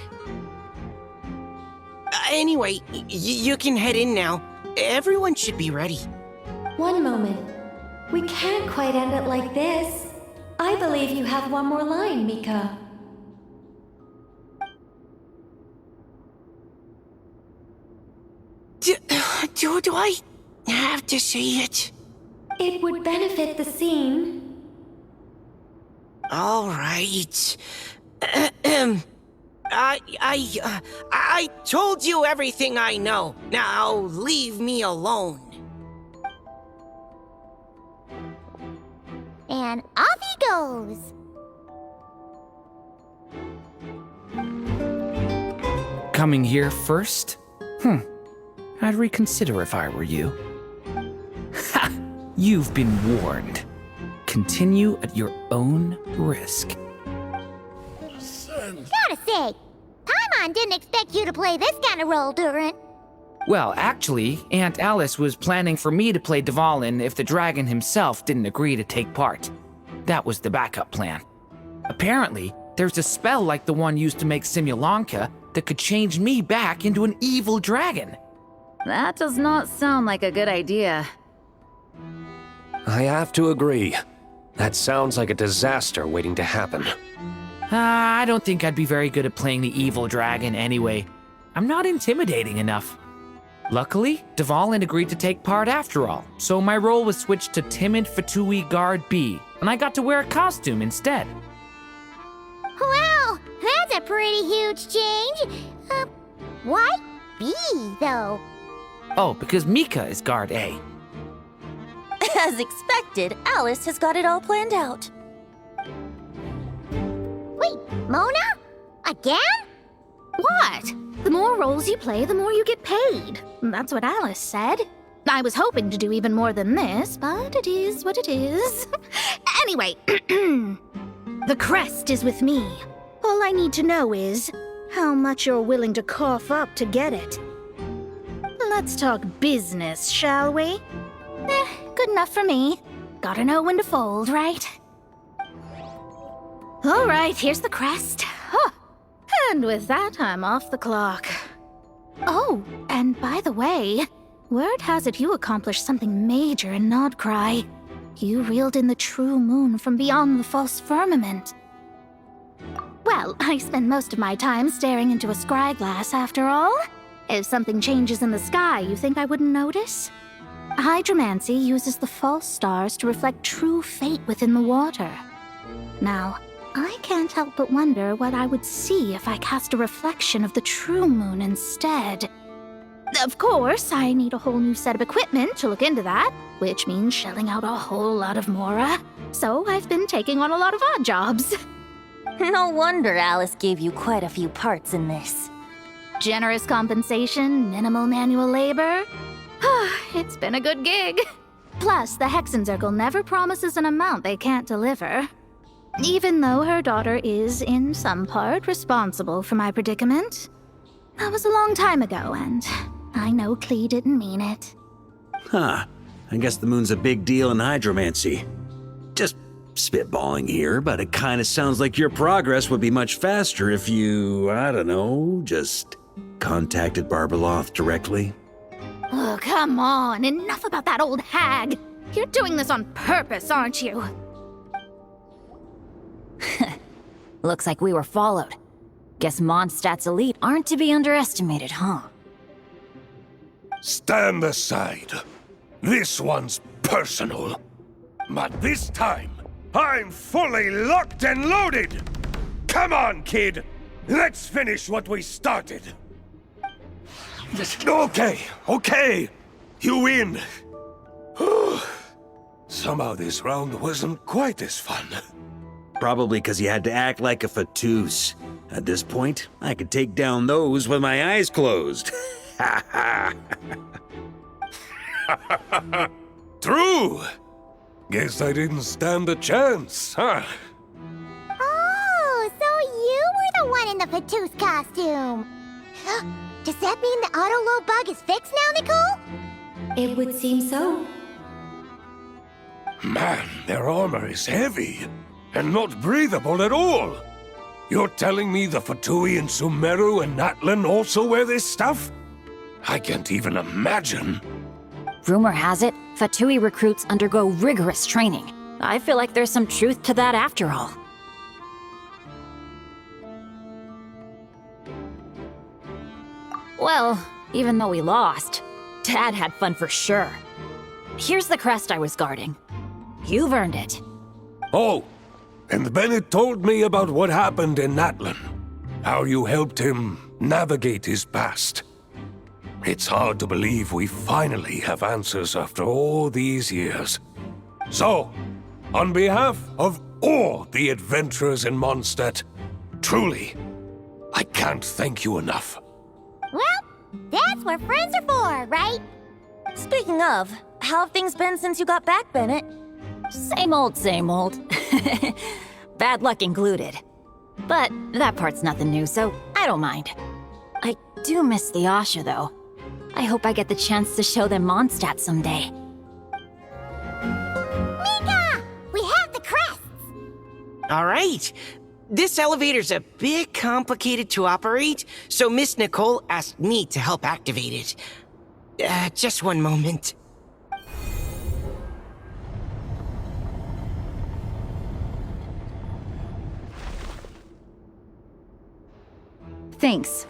Anyway, you can head in now. Everyone should be ready. One moment. We can't quite end it like this. I believe you have 1 more line, Mika. Do I have to say it? It would benefit the scene. All right. I told you everything I know. Now leave me alone. And off he goes. Coming here first? I'd reconsider if I were you. Ha! You've been warned. Continue at your own risk. Gotta say, Paimon didn't expect you to play this kind of role, Durin. Well, actually, Aunt Alice was planning for me to play Dvalin if the dragon himself didn't agree to take part. That was the backup plan. Apparently, there's a spell like the one used to make Simulanka that could change me back into an evil dragon. That does not sound like a good idea. I have to agree. That sounds like a disaster waiting to happen. I don't think I'd be very good at playing the evil dragon anyway. I'm not intimidating enough. Luckily, Dvalin agreed to take part after all, so my role was switched to timid Fatui Guard B, and I got to wear a costume instead. Wow, that's a pretty huge change. Why B, though? Oh, because Mika is Guard A. As expected, Alice has got it all planned out. Wait, Mona? Again? What? The more roles you play, the more you get paid. That's what Alice said. I was hoping to do even more than this, but it is what it is. Anyway, the crest is with me. All I need to know is how much you're willing to cough up to get it. Let's talk business, shall we? Good enough for me. Gotta know when to fold, right? All right, here's the crest. Huh. And with that, I'm off the clock. Oh, and by the way, word has it you accomplished something major in Nodcry. You reeled in the true moon from beyond the false firmament. Well, I spend most of my time staring into a scryglass, after all. If something changes in the sky, you think I wouldn't notice? Hydromancy uses the false stars to reflect true fate within the water. Now, I can't help but wonder what I would see if I cast a reflection of the true moon instead. Of course, I need a whole new set of equipment to look into that, which means shelling out a whole lot of mora. So I've been taking on a lot of odd jobs. No wonder Alice gave you quite a few parts in this. Generous compensation, minimal manual labor. It's been a good gig. Plus, the Hexen Circle never promises an amount they can't deliver. Even though her daughter is, in some part, responsible for my predicament. That was a long time ago, and I know Klee didn't mean it. Huh. I guess the moon's a big deal in hydromancy. Just spitballing here, but it kind of sounds like your progress would be much faster if you, I don't know, just contacted Barbeloth directly. Oh, come on. Enough about that old hag. You're doing this on purpose, aren't you? Looks like we were followed. Guess Mondstadt's elite aren't to be underestimated, huh? Stand aside. This one's personal. But this time, I'm fully locked and loaded! Come on, kid! Let's finish what we started! Okay. You win. Somehow this round wasn't quite as fun. Probably because you had to act like a Fatous. At this point, I could take down those with my eyes closed. True! Guess I didn't stand a chance, huh? Oh, so you were the one in the Fatous costume. Does that mean the auto-load bug is fixed now, Nicole? It would seem so. Man, their armor is heavy, and not breathable at all. You're telling me the Fatui in Sumeru and Natlan also wear this stuff? I can't even imagine. Rumor has it, Fatui recruits undergo rigorous training. I feel like there's some truth to that after all. Well, even though we lost, Dad had fun for sure. Here's the crest I was guarding. You've earned it. Oh, and Bennett told me about what happened in Natlan. How you helped him navigate his past. It's hard to believe we finally have answers after all these years. So, on behalf of all the adventurers in Mondstadt, truly, I can't thank you enough. Well, that's what friends are for, right? Speaking of, how have things been since you got back, Bennett? Same old, same old. Bad luck included. But that part's nothing new, so I don't mind. I do miss the Asha, though. I hope I get the chance to show them Mondstadt someday. Mika! We have the crests! All right. This elevator's a bit complicated to operate, so Miss Nicole asked me to help activate it. Just one moment. Thanks.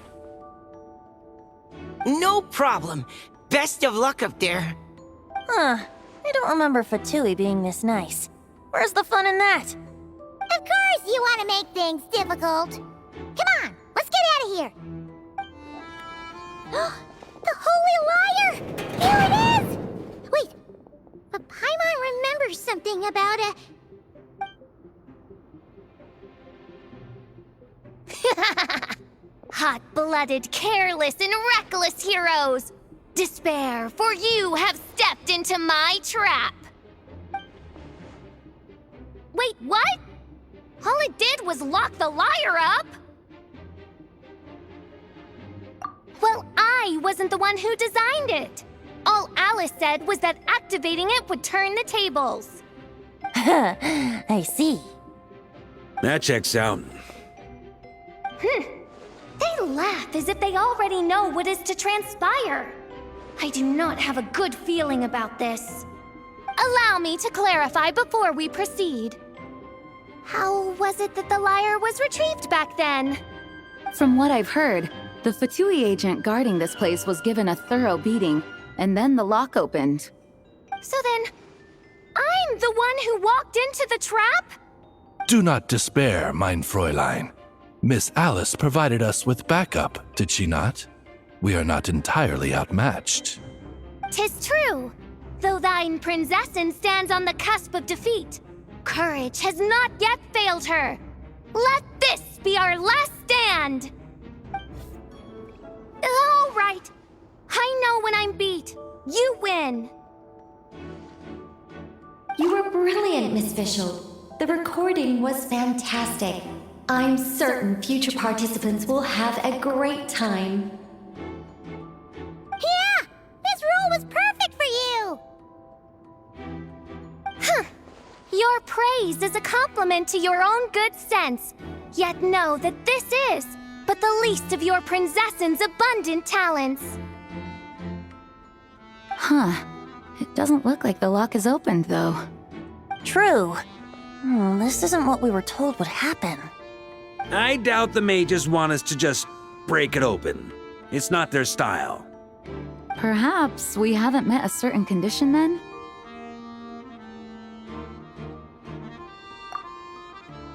No problem. Best of luck up there. Huh. I don't remember Fatui being this nice. Where's the fun in that? Of course you want to make things difficult. Come on, let's get out of here. The Holy Liar! Here it is! Wait, but Paimon remembers something about a... Hot-blooded, careless, and reckless heroes! Despair, for you have stepped into my trap! Wait, what? All it did was lock the liar up! Well, I wasn't the one who designed it! All Alice said was that activating it would turn the tables. I see. That checks out. They laugh as if they already know what is to transpire. I do not have a good feeling about this. Allow me to clarify before we proceed. How was it that the liar was retrieved back then? From what I've heard, the Fatui agent guarding this place was given a thorough beating, and then the lock opened. So then, I'm the one who walked into the trap? Do not despair, mein Fräulein. Miss Alice provided us with backup, did she not? we are not entirely outmatched. 'Tis true, though thine princessin stands on the cusp of defeat. Courage has not yet failed her. Let this be our last stand! All right. I know when I'm beat. You win. You were brilliant, Miss Fischel. The recording was fantastic. I'm certain future participants will have a great time. Yeah! This role was perfect for you! Huh. Your praise is a compliment to your own good sense. Yet know that this is but the least of your princessin's abundant talents. Huh. It doesn't look like the lock is opened, though. True. This isn't what we were told would happen. I doubt the mages want us to just break it open. It's not their style. Perhaps we haven't met a certain condition then?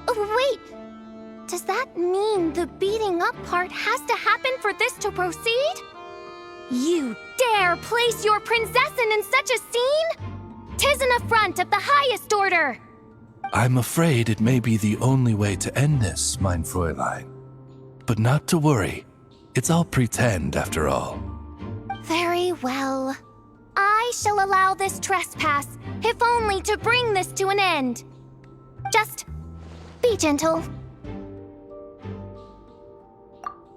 Oh, wait! Does that mean the beating up part has to happen for this to proceed? You dare place your princessin in such a scene? 'Tis an affront of the highest order! I'm afraid it may be the only way to end this, mein Fräulein. But not to worry. It's all pretend, after all. Very well. I shall allow this trespass, if only to bring this to an end. Just be gentle.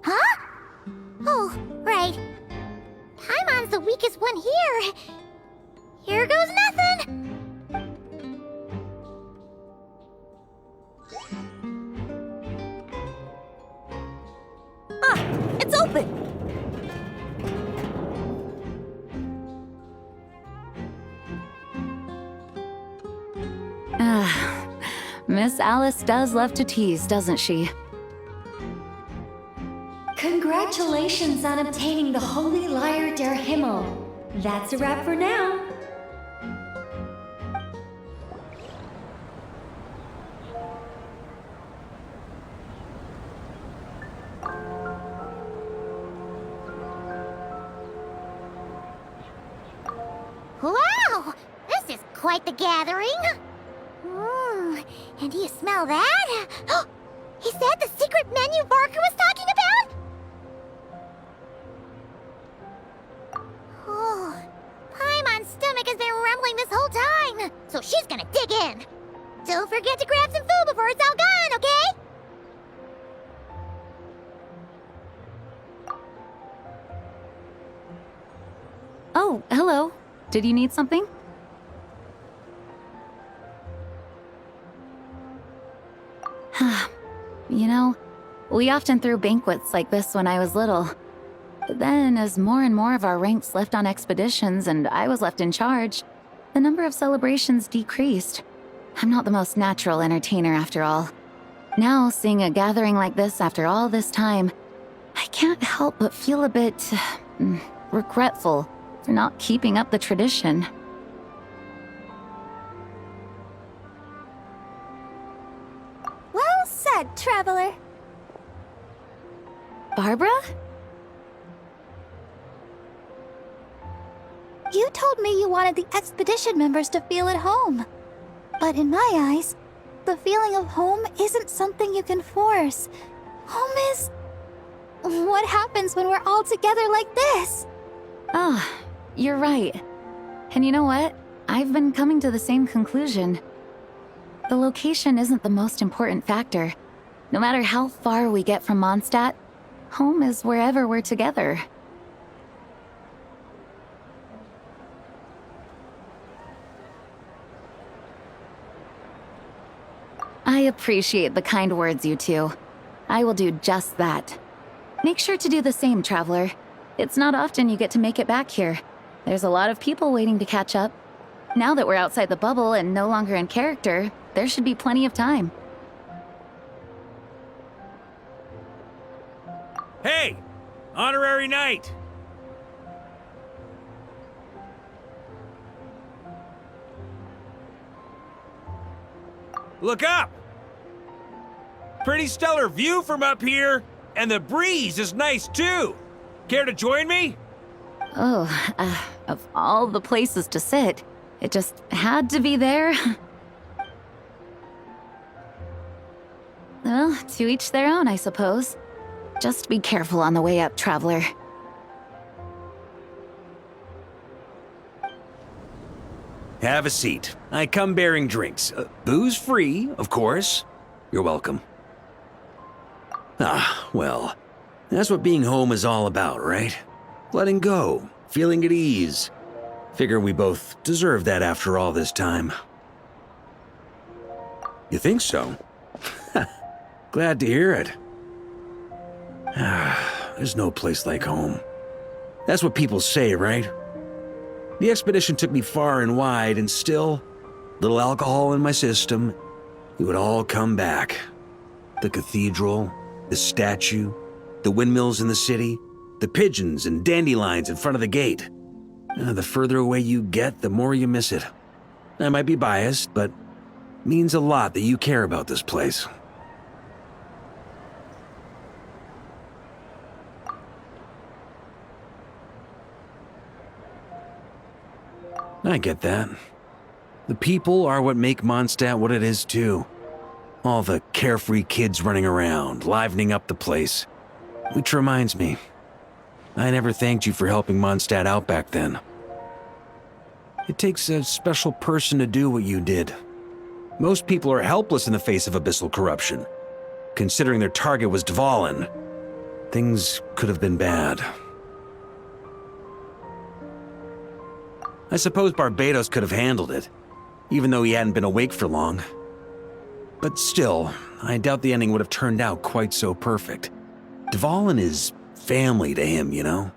Huh? Oh, right. Paimon's the weakest one here. Here goes nothing. It's open! Miss Alice does love to tease, doesn't she? Congratulations on obtaining the Holy Lyre der Himmel. That's a wrap for now. Wow! This is quite the gathering. And do you smell that? Is that the secret menu Barker was talking about? Oh, Paimon's stomach has been rumbling this whole time, so she's gonna dig in. Don't forget to grab some food before it's all gone, okay? Oh, hello. Did you need something? You know, we often threw banquets like this when I was little. But then, as more and more of our ranks left on expeditions and I was left in charge, the number of celebrations decreased. I'm not the most natural entertainer after all. Now, seeing a gathering like this after all this time, I can't help but feel a bit regretful for not keeping up the tradition. Well said, traveler. Barbara? You told me you wanted the expedition members to feel at home. But in my eyes, the feeling of home isn't something you can force. Home is... what happens when we're all together like this? Ah, you're right. And you know what? I've been coming to the same conclusion. The location isn't the most important factor. No matter how far we get from Mondstadt, home is wherever we're together. I appreciate the kind words, you two. I will do just that. Make sure to do the same, traveler. It's not often you get to make it back here. There's a lot of people waiting to catch up. Now that we're outside the bubble and no longer in character, there should be plenty of time. Hey! Honorary Knight! Look up! Pretty stellar view from up here, and the breeze is nice too. Care to join me? Oh, of all the places to sit, it just had to be there. Well, to each their own, I suppose. Just be careful on the way up, traveler. Have a seat. I come bearing drinks. Booze free, of course. You're welcome. Ah, well, that's what being home is all about, right? Letting go, feeling at ease. Figure we both deserve that after all this time. You think so? Glad to hear it. There's no place like home. That's what people say, right? The expedition took me far and wide, and still, little alcohol in my system, it would all come back. The cathedral, the statue, the windmills in the city, the pigeons and dandelions in front of the gate. The further away you get, the more you miss it. I might be biased, but it means a lot that you care about this place. I get that. The people are what make Mondstadt what it is, too. All the carefree kids running around, livening up the place. Which reminds me, I never thanked you for helping Mondstadt out back then. It takes a special person to do what you did. Most people are helpless in the face of abyssal corruption. Considering their target was Dvalin, things could have been bad. I suppose Barbados could have handled it, even though he hadn't been awake for long. But still, I doubt the ending would have turned out quite so perfect. Dvalin is family to him, you know?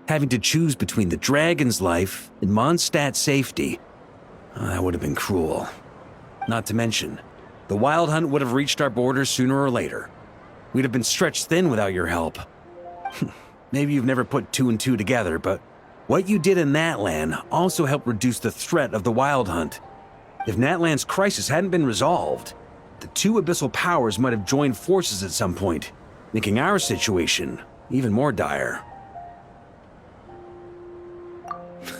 Having to choose between the dragon's life and Mondstadt's safety, that would have been cruel. Not to mention, the Wild Hunt would have reached our borders sooner or later. We'd have been stretched thin without your help. Maybe you've never put two and two together, but what you did in Natlan also helped reduce the threat of the Wild Hunt. If Natlan's crisis hadn't been resolved, the two abyssal powers might have joined forces at some point, making our situation even more dire.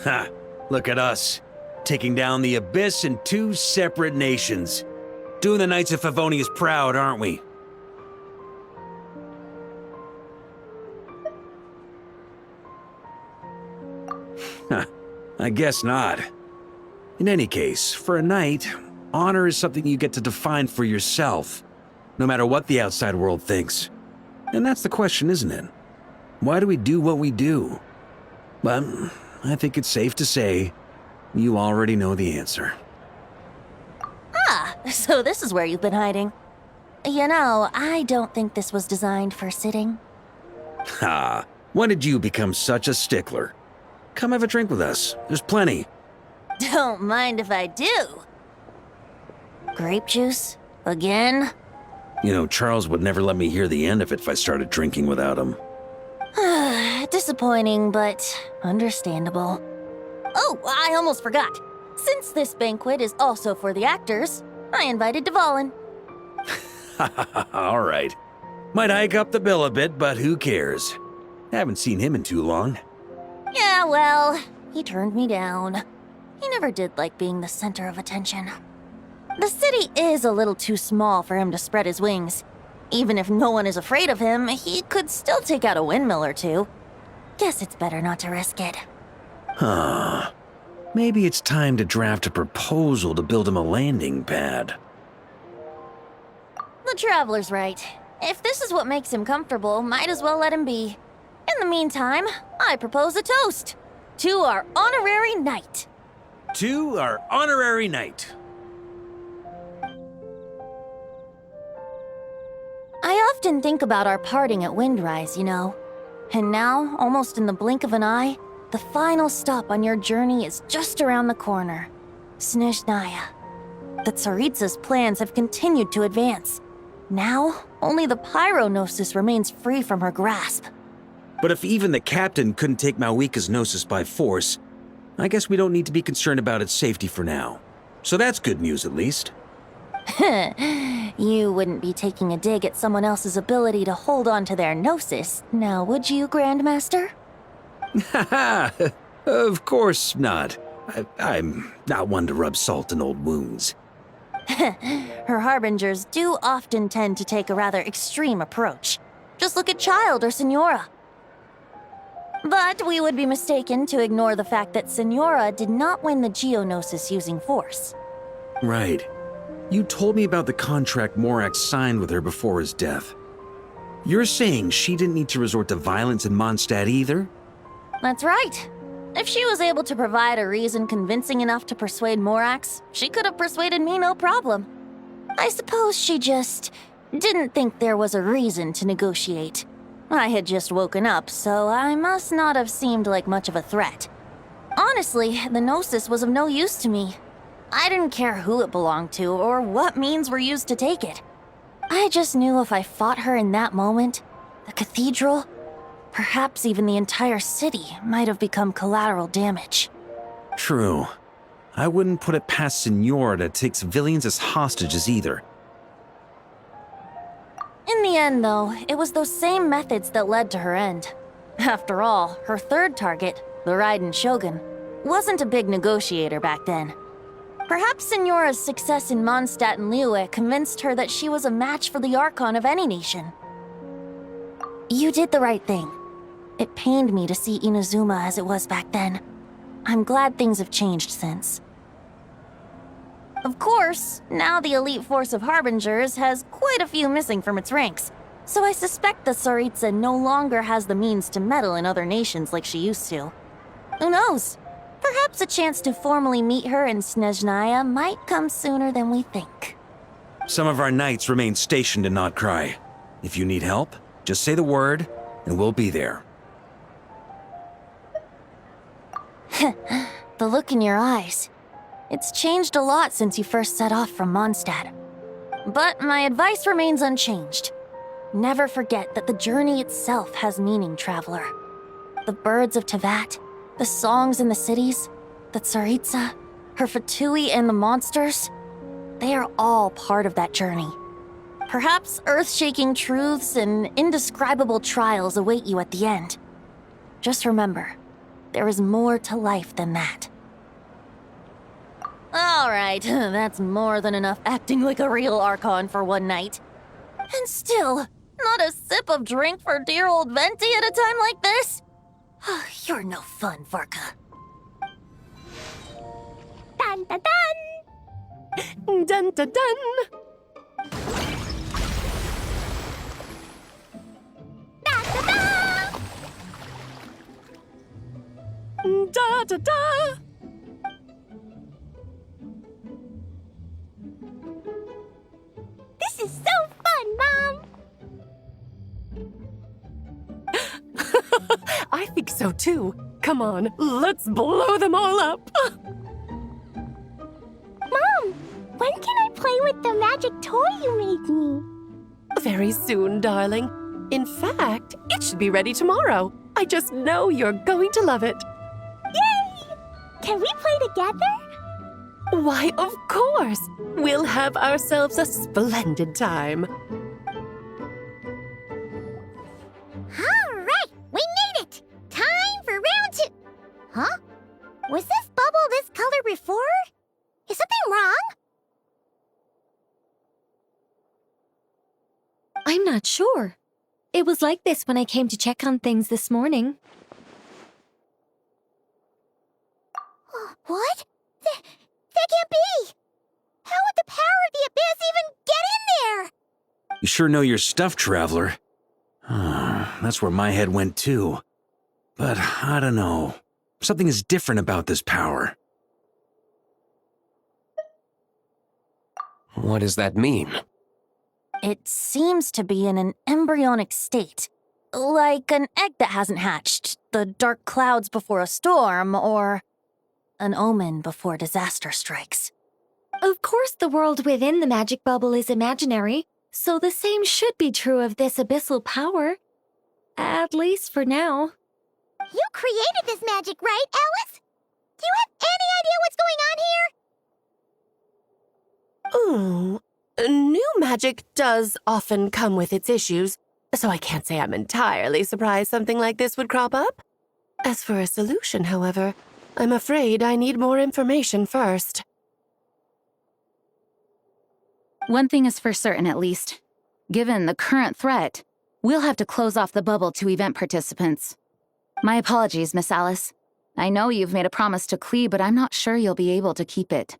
Ha! Look at us, taking down the Abyss in two separate nations. Doing the Knights of Favonius proud, aren't we? I guess not. In any case, for a knight, honor is something you get to define for yourself, no matter what the outside world thinks. And that's the question, isn't it? Why do we do what we do? Well, I think it's safe to say you already know the answer. Ah, so this is where you've been hiding. You know, I don't think this was designed for sitting. Ha! When did you become such a stickler? Come have a drink with us. There's plenty. Don't mind if I do. Grape juice? Again? You know, Charles would never let me hear the end of it if I started drinking without him. Disappointing, but understandable. Oh, I almost forgot. Since this banquet is also for the actors, I invited Dvalin. All right. Might hike up the bill a bit, but who cares? Haven't seen him in too long. Yeah, well, he turned me down. He never did like being the center of attention. The city is a little too small for him to spread his wings. Even if no one is afraid of him, he could still take out a windmill or two. Guess it's better not to risk it. Huh. Maybe it's time to draft a proposal to build him a landing pad. The Traveler's right. If this is what makes him comfortable, might as well let him be. In the meantime, I propose a toast to our honorary knight. To our honorary knight. I often think about our parting at Windrise, you know. And now, almost in the blink of an eye, the final stop on your journey is just around the corner. Snezhnaya. The Tsaritsa's plans have continued to advance. Now, only the Pyronosis remains free from her grasp. But if even the captain couldn't take Malwika's Gnosis by force, I guess we don't need to be concerned about its safety for now. So that's good news, at least. You wouldn't be taking a dig at someone else's ability to hold on to their gnosis, now would you, Grandmaster? Haha! Of course not. I'm not one to rub salt in old wounds. Her harbingers do often tend to take a rather extreme approach. Just look at Child or Senora. But we would be mistaken to ignore the fact that Senora did not win the Geonosis using force. Right. You told me about the contract Morax signed with her before his death. You're saying she didn't need to resort to violence in Mondstadt either? That's right. If she was able to provide a reason convincing enough to persuade Morax, she could have persuaded me no problem. I suppose she just didn't think there was a reason to negotiate. I had just woken up, so I must not have seemed like much of a threat. Honestly, the Gnosis was of no use to me. I didn't care who it belonged to or what means were used to take it. I just knew if I fought her in that moment, the cathedral, perhaps even the entire city, might have become collateral damage. True. I wouldn't put it past Senora to take civilians as hostages either. In the end, though, it was those same methods that led to her end. After all, her third target, the Raiden Shogun, wasn't a big negotiator back then. Perhaps Senora's success in Mondstadt and Liyue convinced her that she was a match for the Archon of any nation. You did the right thing. It pained me to see Inazuma as it was back then. I'm glad things have changed since. Of course, now the elite force of Harbingers has quite a few missing from its ranks, so I suspect the Tsaritsa no longer has the means to meddle in other nations like she used to. Who knows? Perhaps a chance to formally meet her in Snezhnaya might come sooner than we think. Some of our knights remain stationed in Not Cry. If you need help, just say the word, and we'll be there. The look in your eyes. It's changed a lot since you first set off from Mondstadt. But my advice remains unchanged. Never forget that the journey itself has meaning, traveler. The birds of Tevat, the songs in the cities, the Tsaritsa, her Fatui and the monsters, they are all part of that journey. Perhaps earth-shaking truths and indescribable trials await you at the end. Just remember, there is more to life than that. All right, that's more than enough acting like a real Archon for one night. And still, not a sip of drink for dear old Venti at a time like this? You're no fun, Varka. Dun dun dun! Dun dun dun! Da da da! Da da da! This is so fun, Mom! I think so too. Come on, let's blow them all up. Mom, when can I play with the magic toy you made me? Very soon, darling. In fact, it should be ready tomorrow. I just know you're going to love it. Yay! Can we play together? Why, of course. We'll have ourselves a splendid time. All right, we made it! Time for round 2. Huh? Was this bubble this color before? Is something wrong? I'm not sure. It was like this when I came to check on things this morning. What? That can't be! How would the power of the abyss even get in there? You sure know your stuff, traveler. That's where my head went too. But I don't know. Something is different about this power. What does that mean? It seems to be in an embryonic state. Like an egg that hasn't hatched, the dark clouds before a storm, or an omen before disaster strikes. Of course, the world within the magic bubble is imaginary, so the same should be true of this abyssal power. At least for now. You created this magic, right, Alice? Do you have any idea what's going on here? Oh, New magic does often come with its issues, so I can't say I'm entirely surprised something like this would crop up. As for a solution, however, I'm afraid I need more information first. One thing is for certain, at least. Given the current threat, we'll have to close off the bubble to event participants. My apologies, Miss Alice. I know you've made a promise to Klee, but I'm not sure you'll be able to keep it.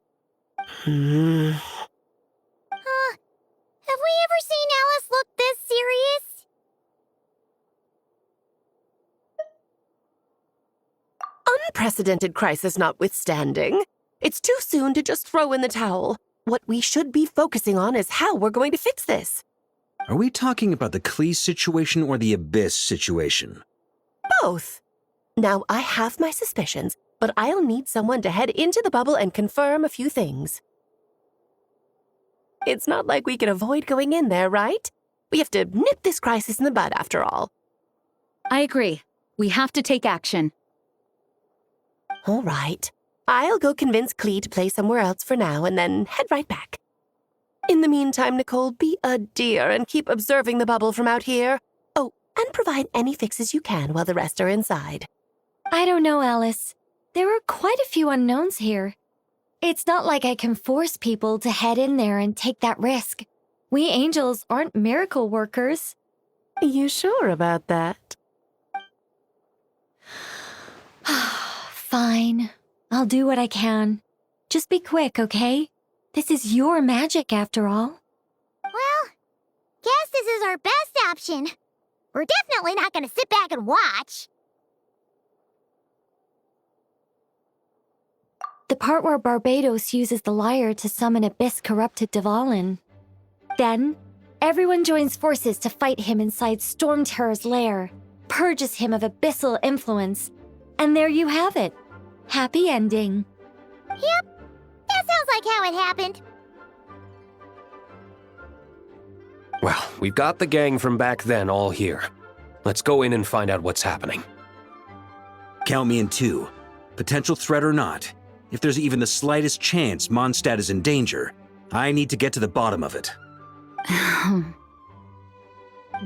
Have we ever seen Alice look this serious? Unprecedented crisis notwithstanding, it's too soon to just throw in the towel. What we should be focusing on is how we're going to fix this. Are we talking about the Klee situation or the Abyss situation? Both. Now, I have my suspicions, but I'll need someone to head into the bubble and confirm a few things. It's not like we can avoid going in there, right? We have to nip this crisis in the bud, after all. I agree. We have to take action. All right. I'll go convince Klee to play somewhere else for now and then head right back. In the meantime, Nicole, be a dear and keep observing the bubble from out here. Oh, and provide any fixes you can while the rest are inside. I don't know, Alice. There are quite a few unknowns here. It's not like I can force people to head in there and take that risk. We angels aren't miracle workers. You sure about that? Fine. I'll do what I can. Just be quick, okay? This is your magic, after all. Well, guess this is our best option. We're definitely not gonna sit back and watch. The part where Barbados uses the lyre to summon Abyss-corrupted Dvalin. Then, everyone joins forces to fight him inside Storm Terror's lair, purges him of abyssal influence, and there you have it. Happy ending. Yep, that sounds like how it happened. Well, we've got the gang from back then all here. Let's go in and find out what's happening. Count me in two. Potential threat or not, if there's even the slightest chance Mondstadt is in danger, I need to get to the bottom of it.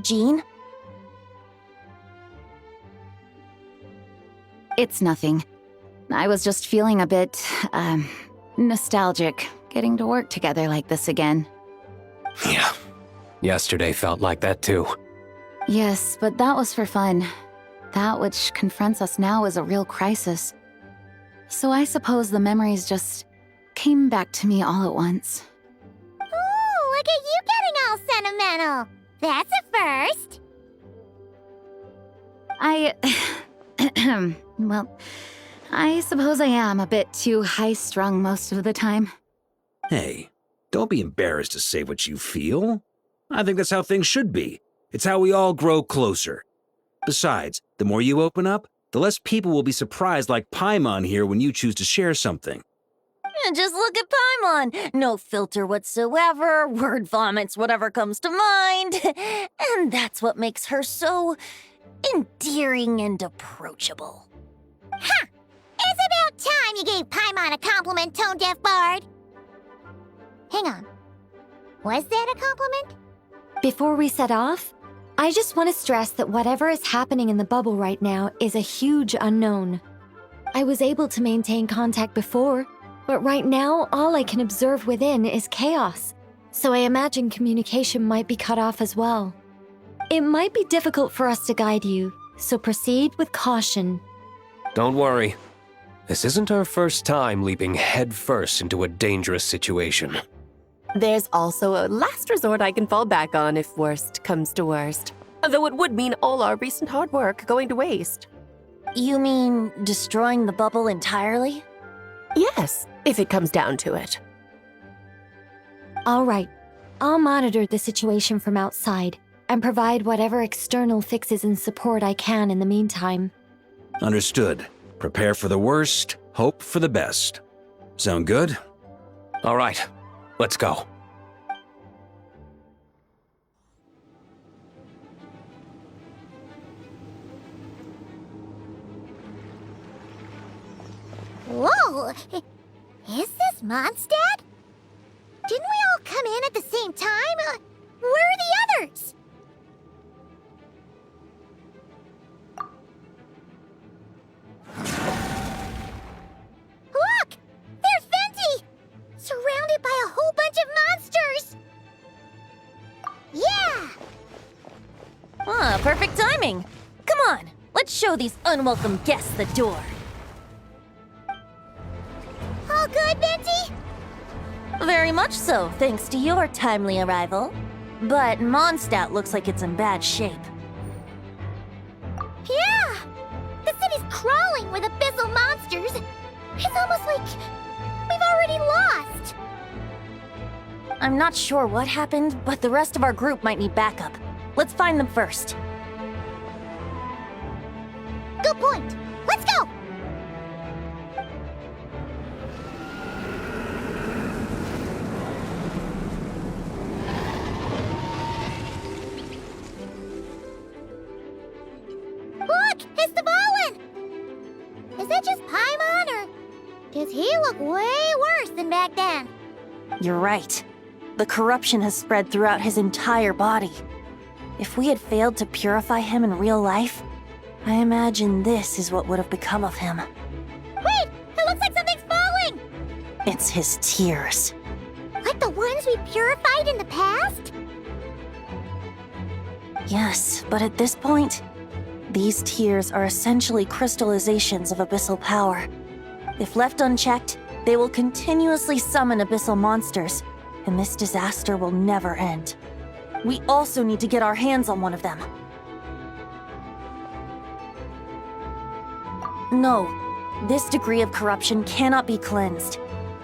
Jean? It's nothing. I was just feeling a bit, nostalgic, getting to work together like this again. Yeah. Yesterday felt like that too. Yes, but that was for fun. That which confronts us now is a real crisis. So I suppose the memories just came back to me all at once. Ooh, look at you getting all sentimental. That's a first. Well, I suppose I am a bit too high-strung most of the time. Hey, don't be embarrassed to say what you feel. I think that's how things should be. It's how we all grow closer. Besides, the more you open up, the less people will be surprised like Paimon here when you choose to share something. Just look at Paimon. No filter whatsoever, word vomits whatever comes to mind. And that's what makes her so endearing and approachable. Ha! It's about time you gave Paimon a compliment, tone-deaf bard. Hang on. Was that a compliment? Before we set off, I just want to stress that whatever is happening in the bubble right now is a huge unknown. I was able to maintain contact before, but right now all I can observe within is chaos, so I imagine communication might be cut off as well. It might be difficult for us to guide you, so proceed with caution. Don't worry. This isn't our first time leaping headfirst into a dangerous situation. There's also a last resort I can fall back on if worst comes to worst. Though it would mean all our recent hard work going to waste. You mean destroying the bubble entirely? Yes, if it comes down to it. All right, I'll monitor the situation from outside and provide whatever external fixes and support I can in the meantime. Understood. Prepare for the worst, hope for the best. Sound good? All right, let's go. Whoa! Is this Mondstadt? Didn't we all come in at the same time? Where are the others? Look! There's Venti! Surrounded by a whole bunch of monsters! Yeah! Ah, perfect timing. Come on, let's show these unwelcome guests the door. All good, Venti? Very much so, thanks to your timely arrival. But Mondstadt looks like it's in bad shape. Yeah! The city's crawling with abyssal monsters. It's almost like we've already lost. I'm not sure what happened, but the rest of our group might need backup. Let's find them first. Good point. Let's go! Look! It's the Ballin! Is that just Paimon, or does he look way worse than back then? You're right. The corruption has spread throughout his entire body. If we had failed to purify him in real life, I imagine this is what would have become of him. Wait! It looks like something's falling! It's his tears. Like the ones we purified in the past? Yes, but at this point, these tears are essentially crystallizations of abyssal power. If left unchecked, they will continuously summon abyssal monsters, and this disaster will never end. We also need to get our hands on one of them. No, this degree of corruption cannot be cleansed.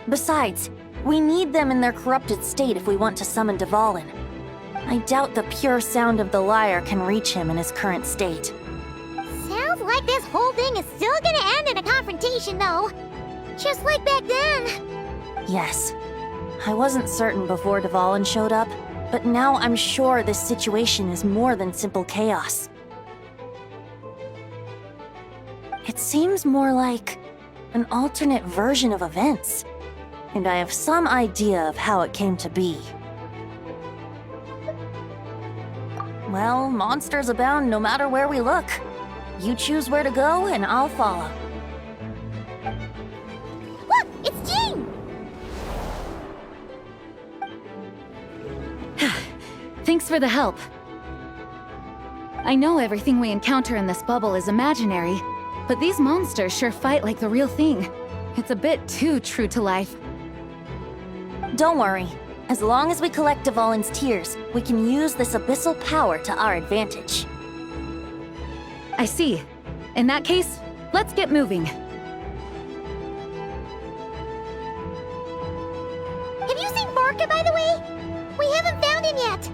Besides, we need them in their corrupted state if we want to summon Dvalin. I doubt the pure sound of the lyre can reach him in his current state. Sounds like this whole thing is still gonna end in a confrontation, though. Just like back then. Yes. I wasn't certain before Dvalin showed up, but now I'm sure this situation is more than simple chaos. It seems more like an alternate version of events, and I have some idea of how it came to be. Well, monsters abound no matter where we look. You choose where to go, and I'll follow. Look! It's Jean! Thanks for the help. I know everything we encounter in this bubble is imaginary, but these monsters sure fight like the real thing. It's a bit too true to life. Don't worry. As long as we collect Dvalin's tears, we can use this abyssal power to our advantage. I see. In that case, let's get moving. Have you seen Barca, by the way? We haven't found him yet.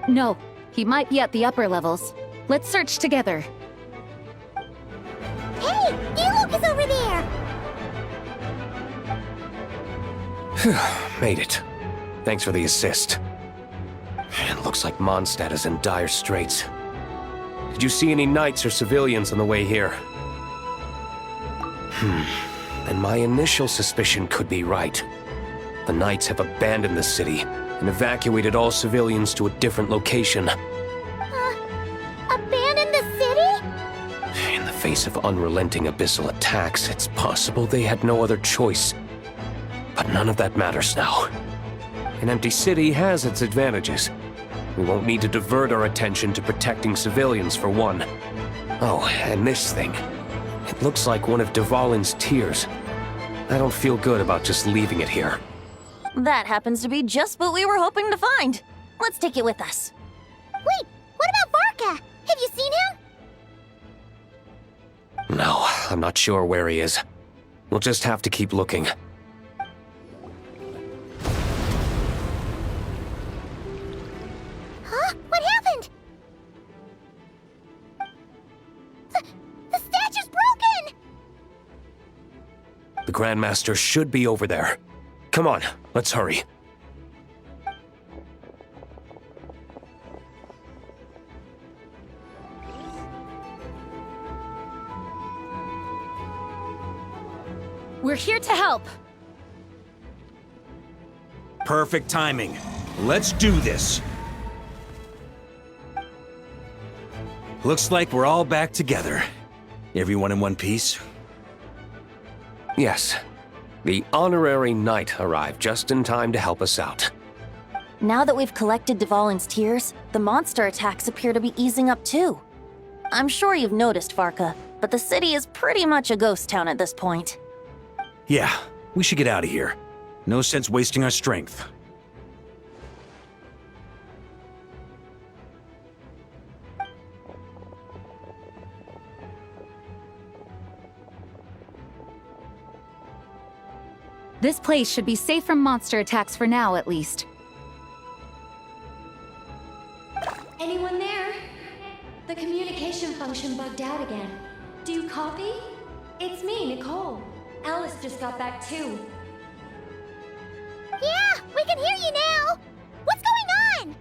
No, he might be at the upper levels. Let's search together. Hey! Diluc is over there! Made it. Thanks for the assist. It looks like Mondstadt is in dire straits. Did you see any knights or civilians on the way here? And my initial suspicion could be right. The knights have abandoned the city and evacuated all civilians to a different location. Abandoned the city? In the face of unrelenting abyssal attacks, it's possible they had no other choice. But none of that matters now. An empty city has its advantages. We won't need to divert our attention to protecting civilians for one. Oh, and this thing. It looks like one of Dvalin's tears. I don't feel good about just leaving it here. That happens to be just what we were hoping to find. Let's take it with us. Wait, what about Barca? Have you seen him? No, I'm not sure where he is. We'll just have to keep looking. Huh? What happened? The statue's broken! The Grandmaster should be over there. Come on, let's hurry. We're here to help. Perfect timing. Let's do this. Looks like we're all back together. Everyone in one piece? Yes. The honorary knight arrived just in time to help us out. Now that we've collected Dvalin's tears, the monster attacks appear to be easing up too. I'm sure you've noticed, Farka, but the city is pretty much a ghost town at this point. Yeah, we should get out of here. No sense wasting our strength. This place should be safe from monster attacks for now, at least. Anyone there? The communication function bugged out again. Do you copy? It's me, Nicole. Alice just got back too. Yeah, we can hear you now! What's going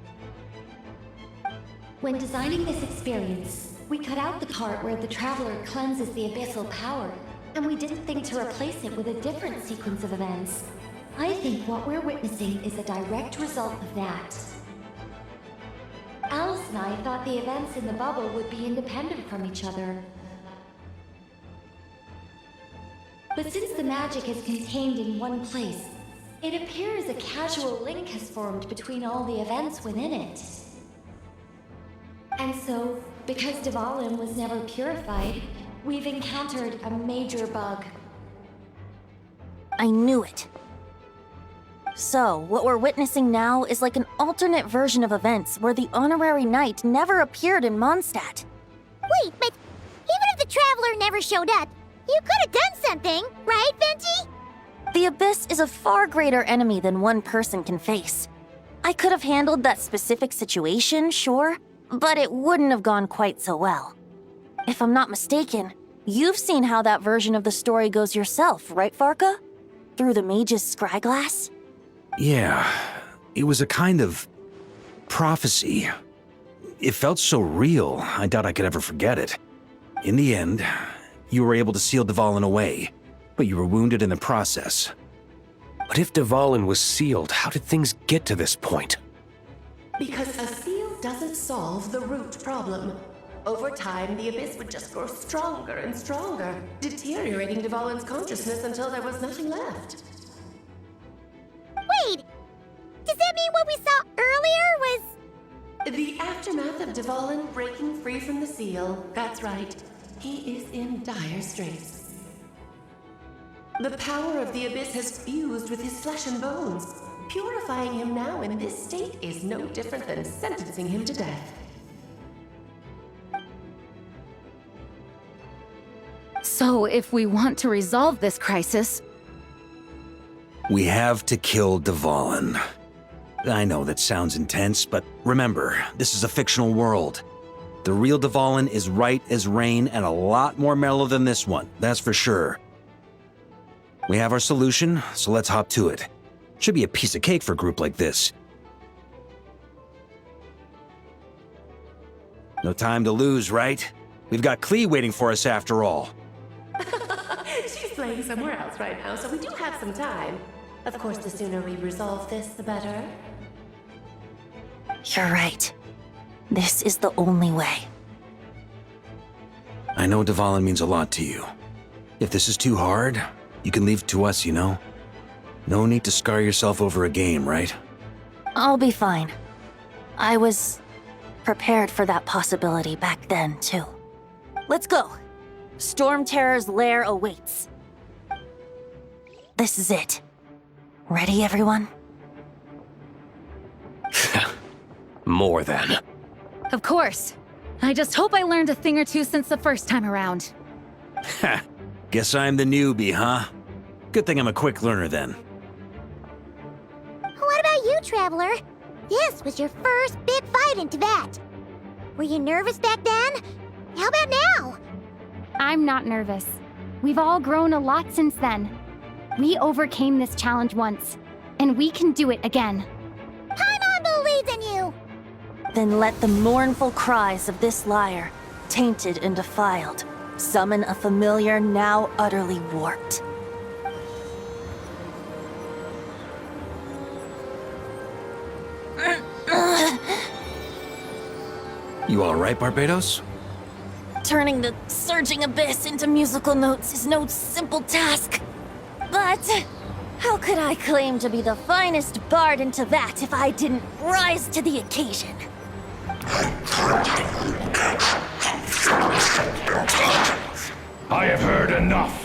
on? When designing this experience, we cut out the part where the Traveler cleanses the abyssal power, and we didn't think to replace it with a different sequence of events. I think what we're witnessing is a direct result of that. Alice and I thought the events in the bubble would be independent from each other. But since the magic is contained in one place, it appears a casual link has formed between all the events within it. And so, because Dvalin was never purified, we've encountered a major bug. I knew it. So, what we're witnessing now is like an alternate version of events where the honorary knight never appeared in Mondstadt. Wait, but even if the Traveler never showed up, you could have done something, right, Venti? The Abyss is a far greater enemy than one person can face. I could have handled that specific situation, sure, but it wouldn't have gone quite so well. If I'm not mistaken, you've seen how that version of the story goes yourself, right, Farka? Through the mage's scryglass? Yeah, it was a kind of prophecy. It felt so real, I doubt I could ever forget it. In the end, you were able to seal Dvalin away, but you were wounded in the process. But if Dvalin was sealed, how did things get to this point? Because a seal doesn't solve the root problem. Over time, the Abyss would just grow stronger and stronger, deteriorating Dvalin's consciousness until there was nothing left. Wait! Does that mean what we saw earlier was... The aftermath of Dvalin breaking free from the seal. That's right. He is in dire straits. The power of the Abyss has fused with his flesh and bones. Purifying him now in this state is no different than sentencing him to death. So, if we want to resolve this crisis... We have to kill Dvalin. I know that sounds intense, but remember, this is a fictional world. The real Dvalin is right as rain and a lot more mellow than this one, that's for sure. We have our solution, so let's hop to it. Should be a piece of cake for a group like this. No time to lose, right? We've got Klee waiting for us after all. She's playing somewhere else right now, so we do have some time. Of course, the sooner we resolve this, the better. You're right. This is the only way. I know Dvalin means a lot to you. If this is too hard, you can leave it to us, you know? No need to scar yourself over a game, right? I'll be fine. I was prepared for that possibility back then, too. Let's go. Storm Terror's lair awaits. This is it. Ready, everyone? More than. Of course. I just hope I learned a thing or two since the first time around. Ha! Guess I'm the newbie, huh? Good thing I'm a quick learner then. What about you, Traveler? This was your first big fight in Tibet. Were you nervous back then? How about now? I'm not nervous. We've all grown a lot since then. We overcame this challenge once, and we can do it again. Paimon believes in you! Then let the mournful cries of this lyre, tainted and defiled, summon a familiar now utterly warped. You alright, Barbados? Turning the surging abyss into musical notes is no simple task. But how could I claim to be the finest bard in Teyvat if I didn't rise to the occasion? I have heard enough.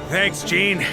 Thanks, Gene.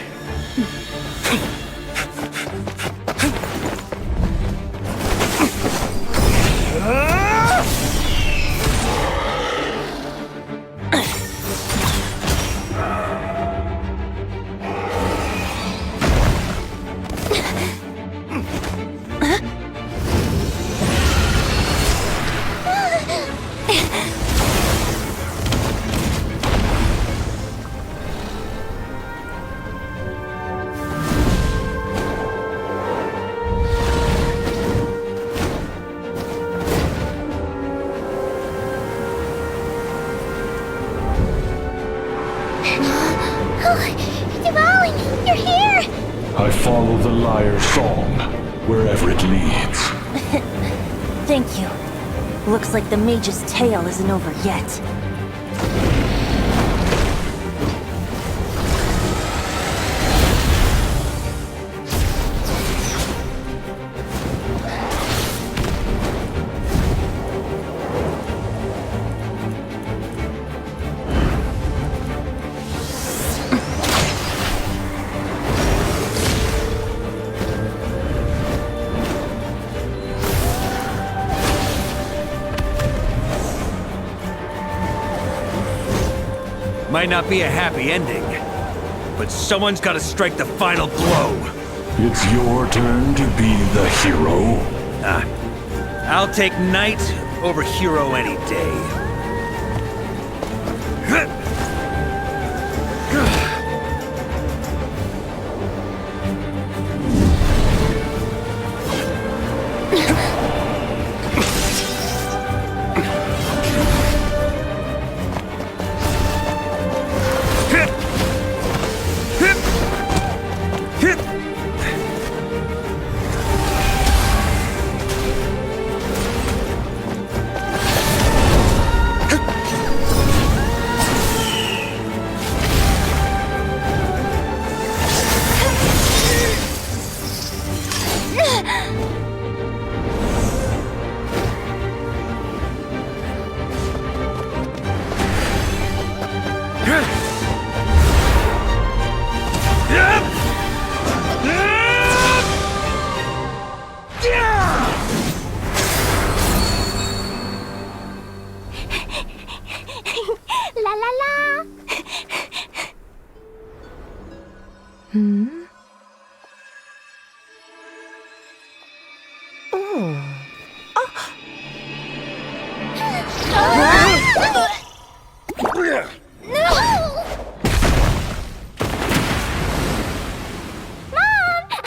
Devouring, you're here! I follow the lyre's song, wherever it leads. Thank you. Looks like the mage's tale isn't over yet. Might not be a happy ending, but someone's gotta strike the final blow. It's your turn to be the hero. I'll take knight over hero any day. La la la!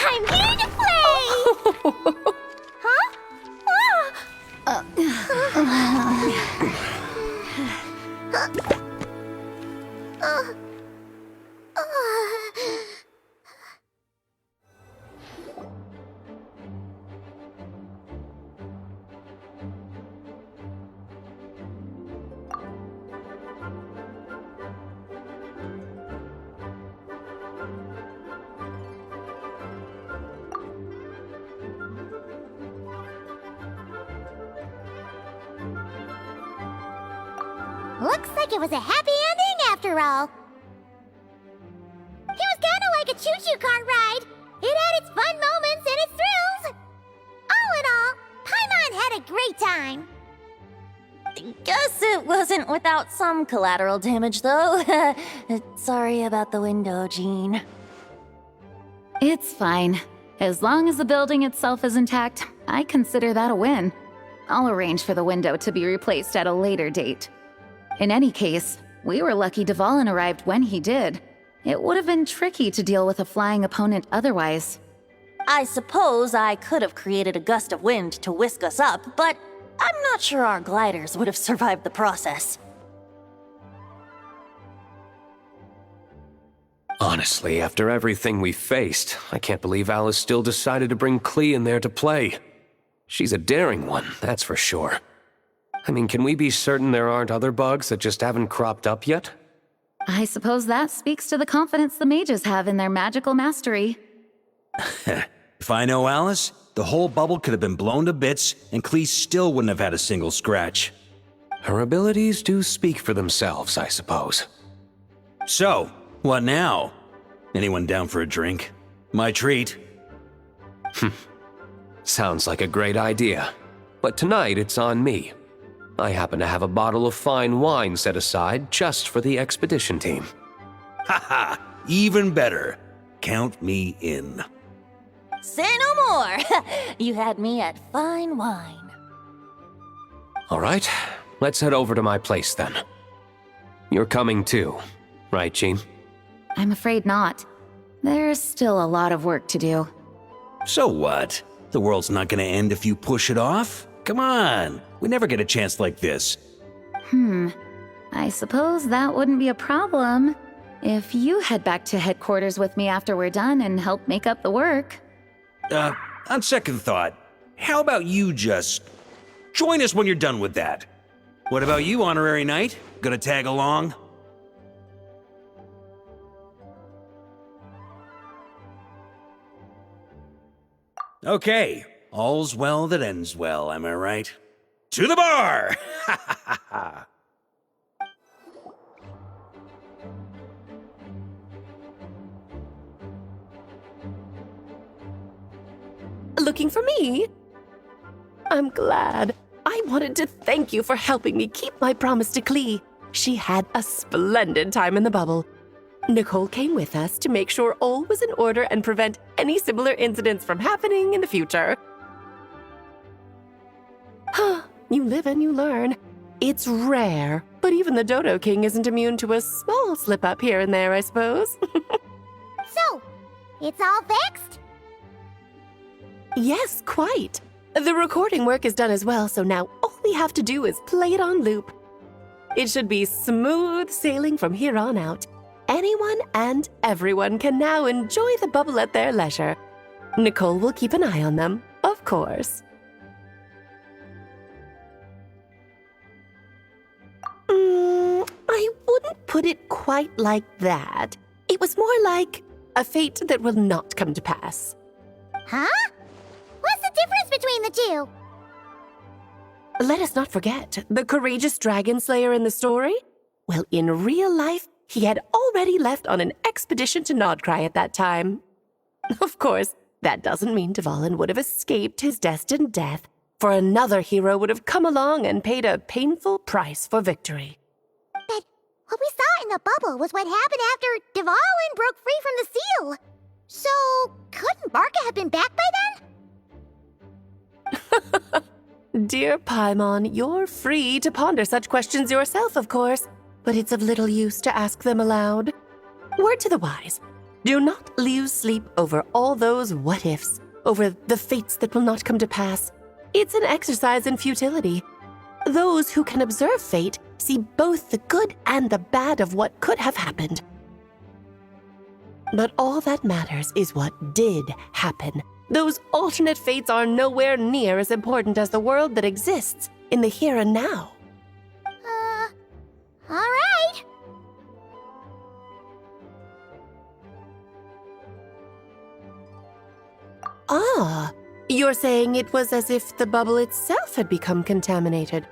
I'm here to play! Looks like it was a happy ending after all. It was kinda like a choo-choo car ride. It had its fun moments and its thrills. All in all, Paimon had a great time. Guess it wasn't without some collateral damage, though. Sorry about the window, Jean. It's fine. As long as the building itself is intact, I consider that a win. I'll arrange for the window to be replaced at a later date. In any case, we were lucky Dvalin arrived when he did. It would have been tricky to deal with a flying opponent otherwise. I suppose I could have created a gust of wind to whisk us up, but I'm not sure our gliders would have survived the process. Honestly, after everything we faced, I can't believe Alice still decided to bring Klee in there to play. She's a daring one, that's for sure. I mean, can we be certain there aren't other bugs that just haven't cropped up yet? I suppose that speaks to the confidence the mages have in their magical mastery. If I know Alice, the whole bubble could have been blown to bits, and Klee still wouldn't have had a single scratch. Her abilities do speak for themselves, I suppose. So, what now? Anyone down for a drink? My treat. Sounds like a great idea. But tonight it's on me. I happen to have a bottle of fine wine set aside just for the expedition team. Haha, even better. Count me in. Say no more! You had me at fine wine. All right, let's head over to my place then. You're coming too, right, Jean? I'm afraid not. There's still a lot of work to do. So what? The world's not gonna end if you push it off? Come on, we never get a chance like this. I suppose that wouldn't be a problem if you head back to headquarters with me after we're done and help make up the work. On second thought, how about you just join us when you're done with that? What about you, Honorary Knight? Gonna tag along? Okay, all's well that ends well, am I right? To the bar! Looking for me? I'm glad. I wanted to thank you for helping me keep my promise to Klee. She had a splendid time in the bubble. Nicole came with us to make sure all was in order and prevent any similar incidents from happening in the future. You live and you learn. It's rare, but even the Dodo King isn't immune to a small slip-up here and there, I suppose. So, it's all fixed? Yes, quite. The recording work is done as well, so now all we have to do is play it on loop. It should be smooth sailing from here on out. Anyone and everyone can now enjoy the bubble at their leisure. Nicole will keep an eye on them, of course. I wouldn't put it quite like that. It was more like a fate that will not come to pass. Huh? What's the difference between the two? Let us not forget the courageous dragon slayer in the story. Well, in real life, he had already left on an expedition to Nodcry at that time. Of course, that doesn't mean Dvalin would have escaped his destined death, for another hero would have come along and paid a painful price for victory. But what we saw in the bubble was what happened after Dvalin broke free from the seal. So, couldn't Barca have been back by then? Dear Paimon, you're free to ponder such questions yourself, of course, but it's of little use to ask them aloud. Word to the wise, do not lose sleep over all those what-ifs, over the fates that will not come to pass. It's an exercise in futility. Those who can observe fate see both the good and the bad of what could have happened. But all that matters is what did happen. Those alternate fates are nowhere near as important as the world that exists in the here and now. All right. Ah, you're saying it was as if the bubble itself had become contaminated.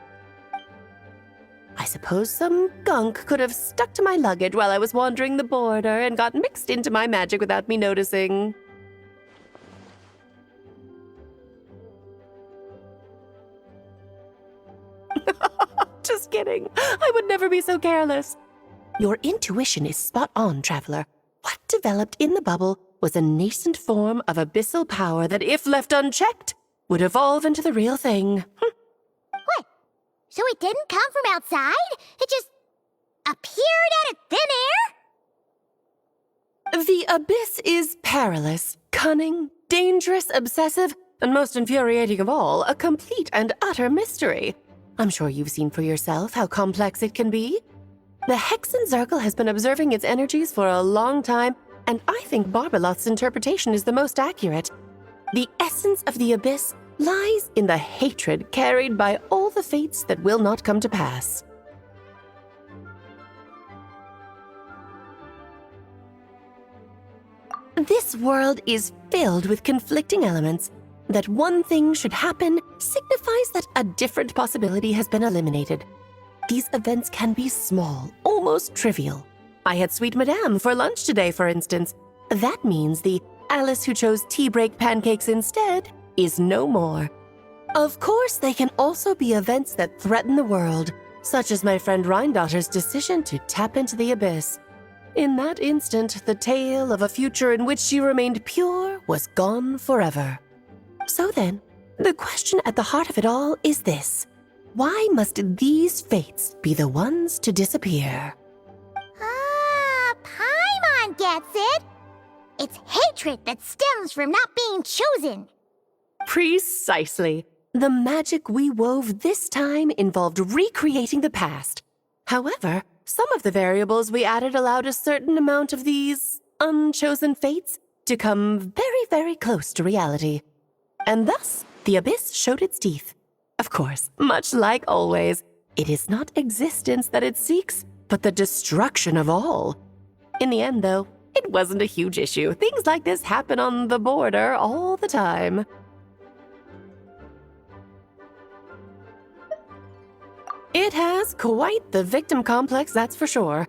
I suppose some gunk could have stuck to my luggage while I was wandering the border and got mixed into my magic without me noticing. just kidding. I would never be so careless. Your intuition is spot on, Traveler. What developed in the bubble was a nascent form of abyssal power that, if left unchecked, would evolve into the real thing. What? So it didn't come from outside? It just appeared out of thin air? The abyss is perilous, cunning, dangerous, obsessive, and most infuriating of all, a complete and utter mystery. I'm sure you've seen for yourself how complex it can be. The Hexen Circle has been observing its energies for a long time, and I think Barbalot's interpretation is the most accurate. The essence of the abyss lies in the hatred carried by all the fates that will not come to pass. This world is filled with conflicting elements. That one thing should happen signifies that a different possibility has been eliminated. These events can be small, almost trivial. I had Sweet Madame for lunch today, for instance. That means the Alice who chose tea break pancakes instead is no more. Of course, they can also be events that threaten the world, such as my friend Rhindotter's decision to tap into the abyss. In that instant, the tale of a future in which she remained pure was gone forever. So then, the question at the heart of it all is this. Why must these fates be the ones to disappear? Ah, Paimon gets it! It's hatred that stems from not being chosen. Precisely. The magic we wove this time involved recreating the past. However, some of the variables we added allowed a certain amount of these unchosen fates to come very, very close to reality. And thus, the abyss showed its teeth. Of course, much like always, it is not existence that it seeks, but the destruction of all. In the end, though, it wasn't a huge issue. Things like this happen on the border all the time. It has quite the victim complex, that's for sure.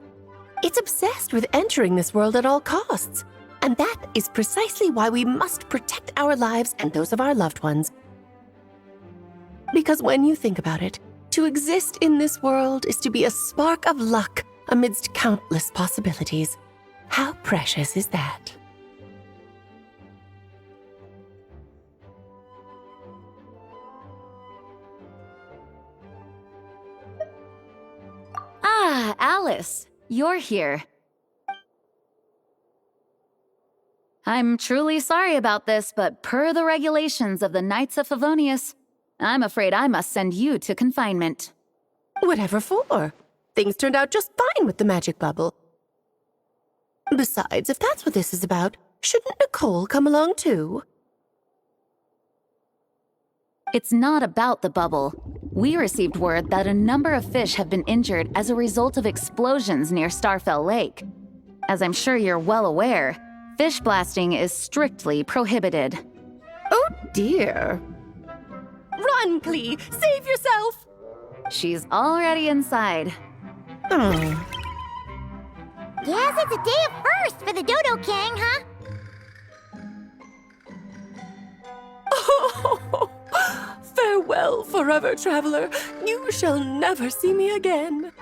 It's obsessed with entering this world at all costs. And that is precisely why we must protect our lives and those of our loved ones. Because when you think about it, to exist in this world is to be a spark of luck amidst countless possibilities. How precious is that? Ah, Alice, you're here. I'm truly sorry about this, but per the regulations of the Knights of Favonius, I'm afraid I must send you to confinement. Whatever for? Things turned out just fine with the magic bubble. Besides, if that's what this is about, shouldn't Nicole come along too? It's not about the bubble. We received word that a number of fish have been injured as a result of explosions near Starfell Lake. As I'm sure you're well aware, fish blasting is strictly prohibited. Oh dear. Run, Klee! Save yourself! She's already inside. Guess it's a day of first for the Dodo King, huh? Farewell, forever traveler. You shall never see me again.